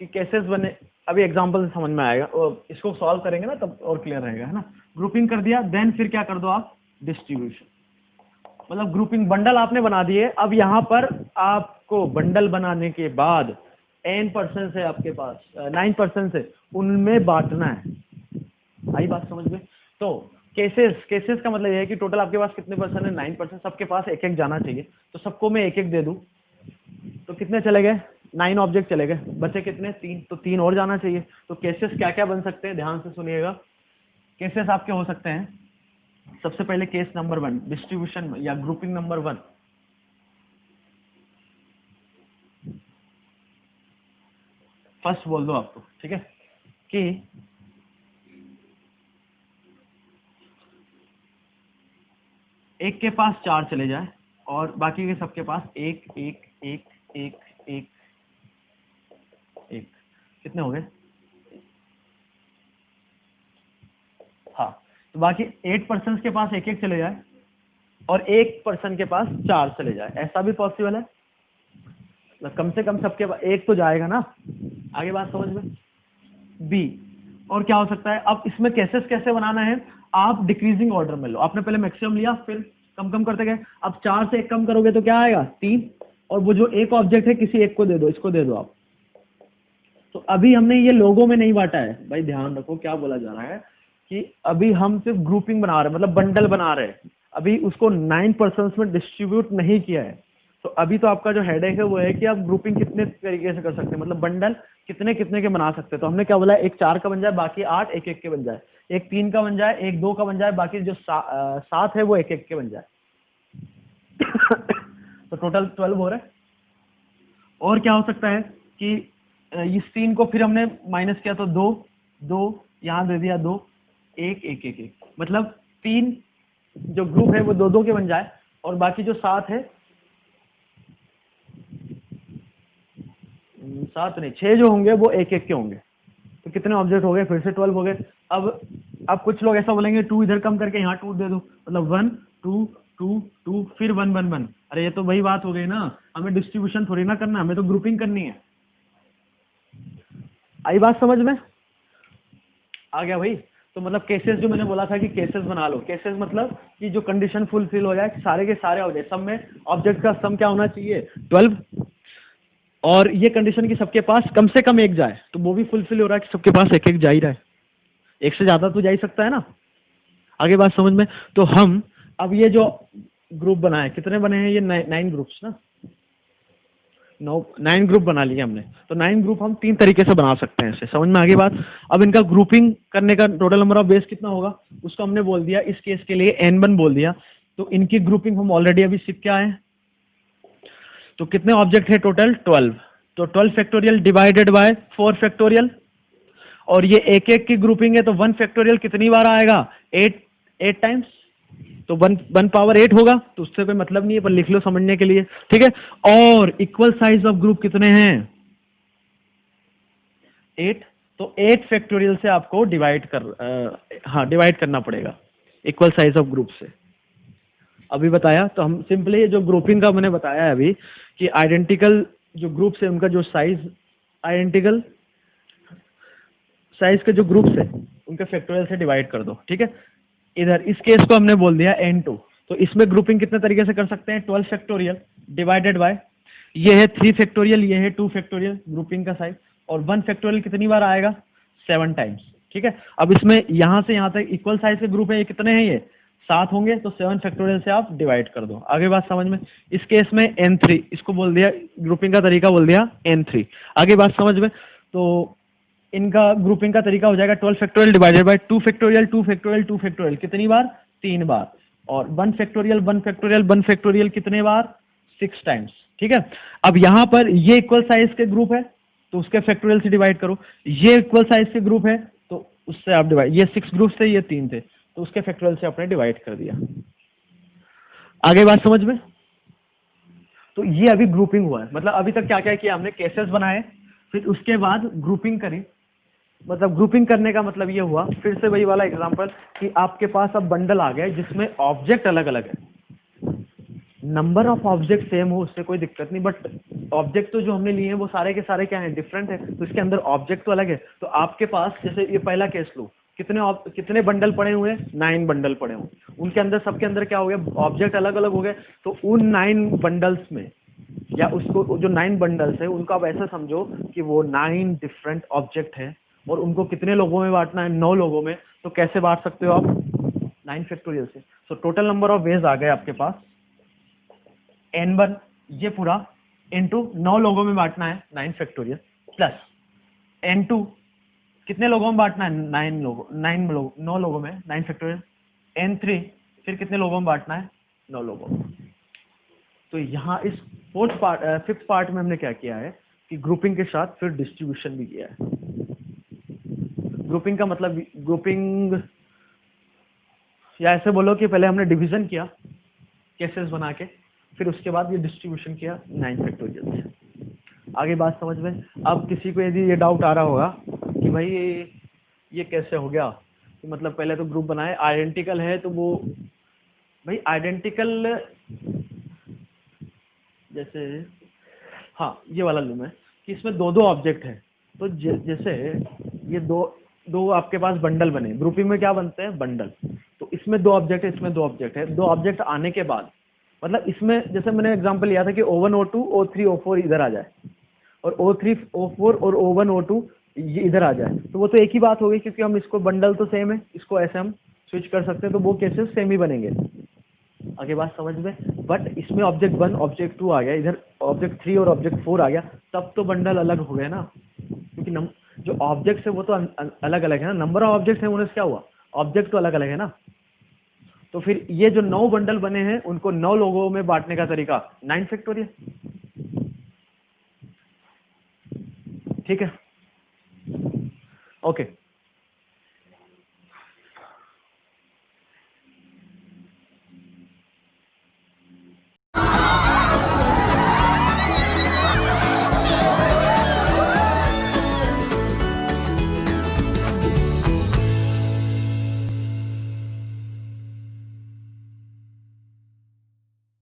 कि केसेस बने। अभी एग्जांपल से समझ में आएगा, और इसको सॉल्व करेंगे ना तब और क्लियर रहेगा, है ना। ग्रुपिंग कर दिया, देन फिर क्या कर दो आप, डिस्ट्रीब्यूशन, मतलब ग्रुपिंग, बंडल आपने बना दिए। अब यहाँ पर आपको बंडल बनाने के बाद n पर्सन है आपके पास, 9 पर्सन है, उनमें बांटना है। आई बात समझ में। तो केसेस का मतलब यह है कि टोटल आपके पास कितने पर्सन है, 9 पर्सन, सबके पास एक एक जाना चाहिए। तो सबको मैं एक एक दे दूं तो कितने चले गए, 9 ऑब्जेक्ट चले गए, बचे कितने, 3, तो 3 और जाना चाहिए। तो केसेस क्या क्या बन सकते हैं, ध्यान से सुनिएगा। केसेस आपके हो सकते हैं, सबसे पहले केस नंबर 1 डिस्ट्रीब्यूशन या ग्रुपिंग नंबर 1, फर्स्ट बोल दो आपको, ठीक है, कि एक के पास 4 चले जाए और बाकी के सबके पास एक एक एक एक एक एक, कितने हो गए, हाँ। तो बाकी 8 पर्सन के पास एक एक चले जाए और एक पर्सन के पास 4 चले जाए, ऐसा भी पॉसिबल है। मतलब कम से कम सबके पास एक तो जाएगा ना। आगे बात समझ में। बी, और क्या हो सकता है, अब इसमें केसेस कैसे बनाना है, आप डिक्रीजिंग ऑर्डर में लो। आपने पहले मैक्सिमम लिया, फिर कम कम करते गए। अब 4 से 1 कम करोगे तो क्या आएगा, 3, और वो जो एक ऑब्जेक्ट है किसी एक को दे दो, इसको दे दो आप। तो अभी हमने ये लोगों में नहीं बांटा है भाई, ध्यान रखो क्या बोला जा रहा है कि अभी हम सिर्फ ग्रुपिंग बना रहे हैं, मतलब बंडल बना रहे हैं। अभी उसको 9 पर्सन में डिस्ट्रीब्यूट नहीं किया है। तो अभी तो आपका जो हेडेक है वो है कि आप ग्रुपिंग कितने तरीके से कर सकते हैं, मतलब बंडल कितने कितने के बना सकते हैं। तो हमने क्या बोला, एक 4 का बन जाए, बाकी 8 एक एक के बन जाए, एक 3 का बन जाए, एक 2 का बन जाए, बाकी जो 7 है वो एक एक के बन जाए। तो टोटल 12 हो रहा है। और क्या हो सकता है कि इस 3 को फिर हमने माइनस किया तो 2 2 यहाँ दे दिया 2 1 1 1 1, मतलब 3 जो ग्रुप है वो 2 2 के बन जाए, और बाकी जो 7 है 7 नहीं 6 जो होंगे वो एक एक के होंगे। तो कितने ऑब्जेक्ट हो गए, फिर से 12 हो गए। अब कुछ लोग ऐसा बोलेंगे 2 इधर कम करके यहाँ 2 दे दो, मतलब 1 2 2 2 फिर 1 1 1। अरे ये तो वही बात हो गई ना, हमें डिस्ट्रीब्यूशन थोड़ी ना करना, हमें तो ग्रुपिंग करनी है। आई बात समझ में? आ गया भाई? तो मतलब केसेस जो मैंने बोला था कि केसेस बना लो, केसेस मतलब कि जो कंडीशन फुलफिल हो जाए, सारे के सारे हो जाए, सब में ऑब्जेक्ट का सम क्या होना चाहिए 12, और ये कंडीशन कि सबके पास कम से कम एक जाए, तो वो भी फुलफिल हो रहा है कि सबके पास एक एक जा ही रहा है, एक से ज्यादा तो जा ही सकता है ना। आगे बात समझ में? तो हम अब ये जो ग्रुप बनाए, कितने बने हैं ये 9 ग्रुप्स ना, 9 ग्रुप बना लिए हमने। तो 9 ग्रुप हम 3 तरीके से बना सकते हैं, इसे समझ में आगे बात। अब इनका ग्रुपिंग करने का टोटल नंबर ऑफ बेस कितना होगा उसको हमने बोल दिया, इस केस के लिए n1 बोल दिया। तो इनकी ग्रुपिंग हम ऑलरेडी अभी सीख के आए हैं। तो कितने ऑब्जेक्ट है टोटल 12, तो 12 फैक्टोरियल डिवाइडेड बाय 4 फैक्टोरियल, और ये एक एक की ग्रुपिंग है, तो 1 फैक्टोरियल कितनी बार आएगा 8 टाइम्स, तो 1 पावर 8 होगा। तो उससे कोई मतलब नहीं है, पर लिख लो समझने के लिए, ठीक है। और इक्वल साइज ऑफ ग्रुप कितने हैं 8, तो 8 फैक्टोरियल से आपको डिवाइड करना पड़ेगा इक्वल साइज ऑफ ग्रुप से। अभी बताया, तो हम सिंपली जो ग्रुपिंग का मैंने बताया है अभी कि आइडेंटिकल जो ग्रुप्स है उनका जो साइज, आइडेंटिकल साइज के जो ग्रुप्स है उनके फैक्टोरियल से डिवाइड कर दो, ठीक है। इधर इस केस को हमने बोल दिया n2, तो इसमें ग्रुपिंग कितने तरीके से कर सकते हैं 12 फैक्टोरियल डिवाइडेड बाय, ये है 3 फैक्टोरियल, ये है 2 फैक्टोरियल ग्रुपिंग का साइज, और 1 फैक्टोरियल कितनी बार आएगा 7 टाइम्स, ठीक है। अब इसमें यहां से यहां तक इक्वल साइज के ग्रुप है, ये कितने हैं, ये 7 होंगे, तो 7 फैक्टोरियल से आप डिवाइड कर दो। आगे बात समझ में? इस केस में n3, इसको बोल दिया ग्रुपिंग का तरीका बोल दिया n3। आगे बात समझ में? तो इनका ग्रुपिंग का तरीका हो जाएगा 12 factorial divided by 2 factorial 2 factorial 2 factorial कितनी बार 3 बार, और 1 फैक्टोरियल 1 फैक्टोरियल 1 फैक्टोरियल कितने बार 6 टाइम्स, ठीक है। अब यहां पर ये इक्वल साइज के ग्रुप है तो उसके फैक्टोरियल से डिवाइड करो, ये इक्वल साइज के ग्रुप है तो उससे आप डिवाइड, ये 6 ग्रुप थे ये 3 थे तो उसके फैक्टोरियल से आपने डिवाइड कर दिया। आगे बात समझ में? तो ये अभी ग्रुपिंग हुआ है, मतलब अभी तक क्या क्या किया हमने, केसेस बनाए, फिर उसके बाद ग्रुपिंग करी। मतलब ग्रुपिंग करने का मतलब ये हुआ, फिर से वही वाला एग्जांपल कि आपके पास अब बंडल आ गए जिसमें ऑब्जेक्ट अलग अलग है, नंबर ऑफ ऑब्जेक्ट सेम हो उससे कोई दिक्कत नहीं, बट ऑब्जेक्ट तो जो हमने लिए हैं वो सारे के सारे क्या हैं डिफरेंट है, तो इसके अंदर ऑब्जेक्ट तो अलग है। तो आपके पास जैसे ये पहला केस लो, कितने बंडल पड़े हुए हैं 9 बंडल पड़े हुए, उनके अंदर सबके अंदर क्या हो गया ऑब्जेक्ट अलग अलग हो गए। तो उन 9 बंडल्स में, या उसको जो 9 बंडल्स है उनको आप ऐसा समझो कि वो 9 डिफरेंट ऑब्जेक्ट है, और उनको कितने लोगों में बांटना है 9 लोगों में। तो कैसे बांट सकते हो आप 9 फैक्टोरियल से। तो टोटल नंबर ऑफ वेज आ गए आपके पास n1, ये पूरा इनटू 9 लोगों में बांटना है 9 फैक्टोरियल, प्लस n2 कितने लोगों में बांटना है 9 लोगों में 9 फैक्टोरियल, n3 फिर कितने लोगों में बांटना है 9 लोगों में। तो यहाँ इस फिफ्थ पार्ट में हमने क्या किया है कि ग्रुपिंग के साथ फिर डिस्ट्रीब्यूशन भी किया है। ग्रुपिंग का मतलब ग्रुपिंग, या ऐसे बोलो कि पहले हमने डिवीजन किया केसेस बना के, फिर उसके बाद ये डिस्ट्रीब्यूशन किया 9 फैक्टोरियल से। आगे बात समझ में? अब किसी को यदि ये डाउट आ रहा होगा कि भाई ये कैसे हो गया, कि मतलब पहले तो ग्रुप बनाए आइडेंटिकल है, तो वो भाई आइडेंटिकल जैसे, हाँ ये वाला लूँ मैं कि इसमें 2 ऑब्जेक्ट है, तो जैसे ये दो आपके पास बंडल बने, ग्रुपिंग में क्या बनते हैं बंडल, तो इसमें 2 ऑब्जेक्ट है, इसमें 2 ऑब्जेक्ट है, 2 ऑब्जेक्ट आने के बाद मतलब इसमें जैसे मैंने एग्जांपल लिया था कि O1 O2 O3 O4 इधर आ जाए, और O3 O4 और O1 O2 ये इधर आ जाए, तो वो तो एक ही बात हो गई, क्योंकि हम इसको बंडल तो सेम है, इसको ऐसे हम स्विच कर सकते हैं, तो वो केसेस सेम ही बनेंगे। आगे बात समझ में। बट इसमें ऑब्जेक्ट 1 ऑब्जेक्ट 2 आ गया, इधर ऑब्जेक्ट 3 और ऑब्जेक्ट 4 आ गया, तब तो बंडल अलग हो गए ना, क्योंकि जो ऑब्जेक्ट्स है वो तो अलग अलग है ना, नंबर ऑफ ऑब्जेक्ट्स है उन्हें क्या हुआ, ऑब्जेक्ट तो अलग अलग है ना। तो फिर ये जो 9 बंडल बने हैं उनको 9 लोगों में बांटने का तरीका 9 फैक्टोरियल, ठीक है। ओके,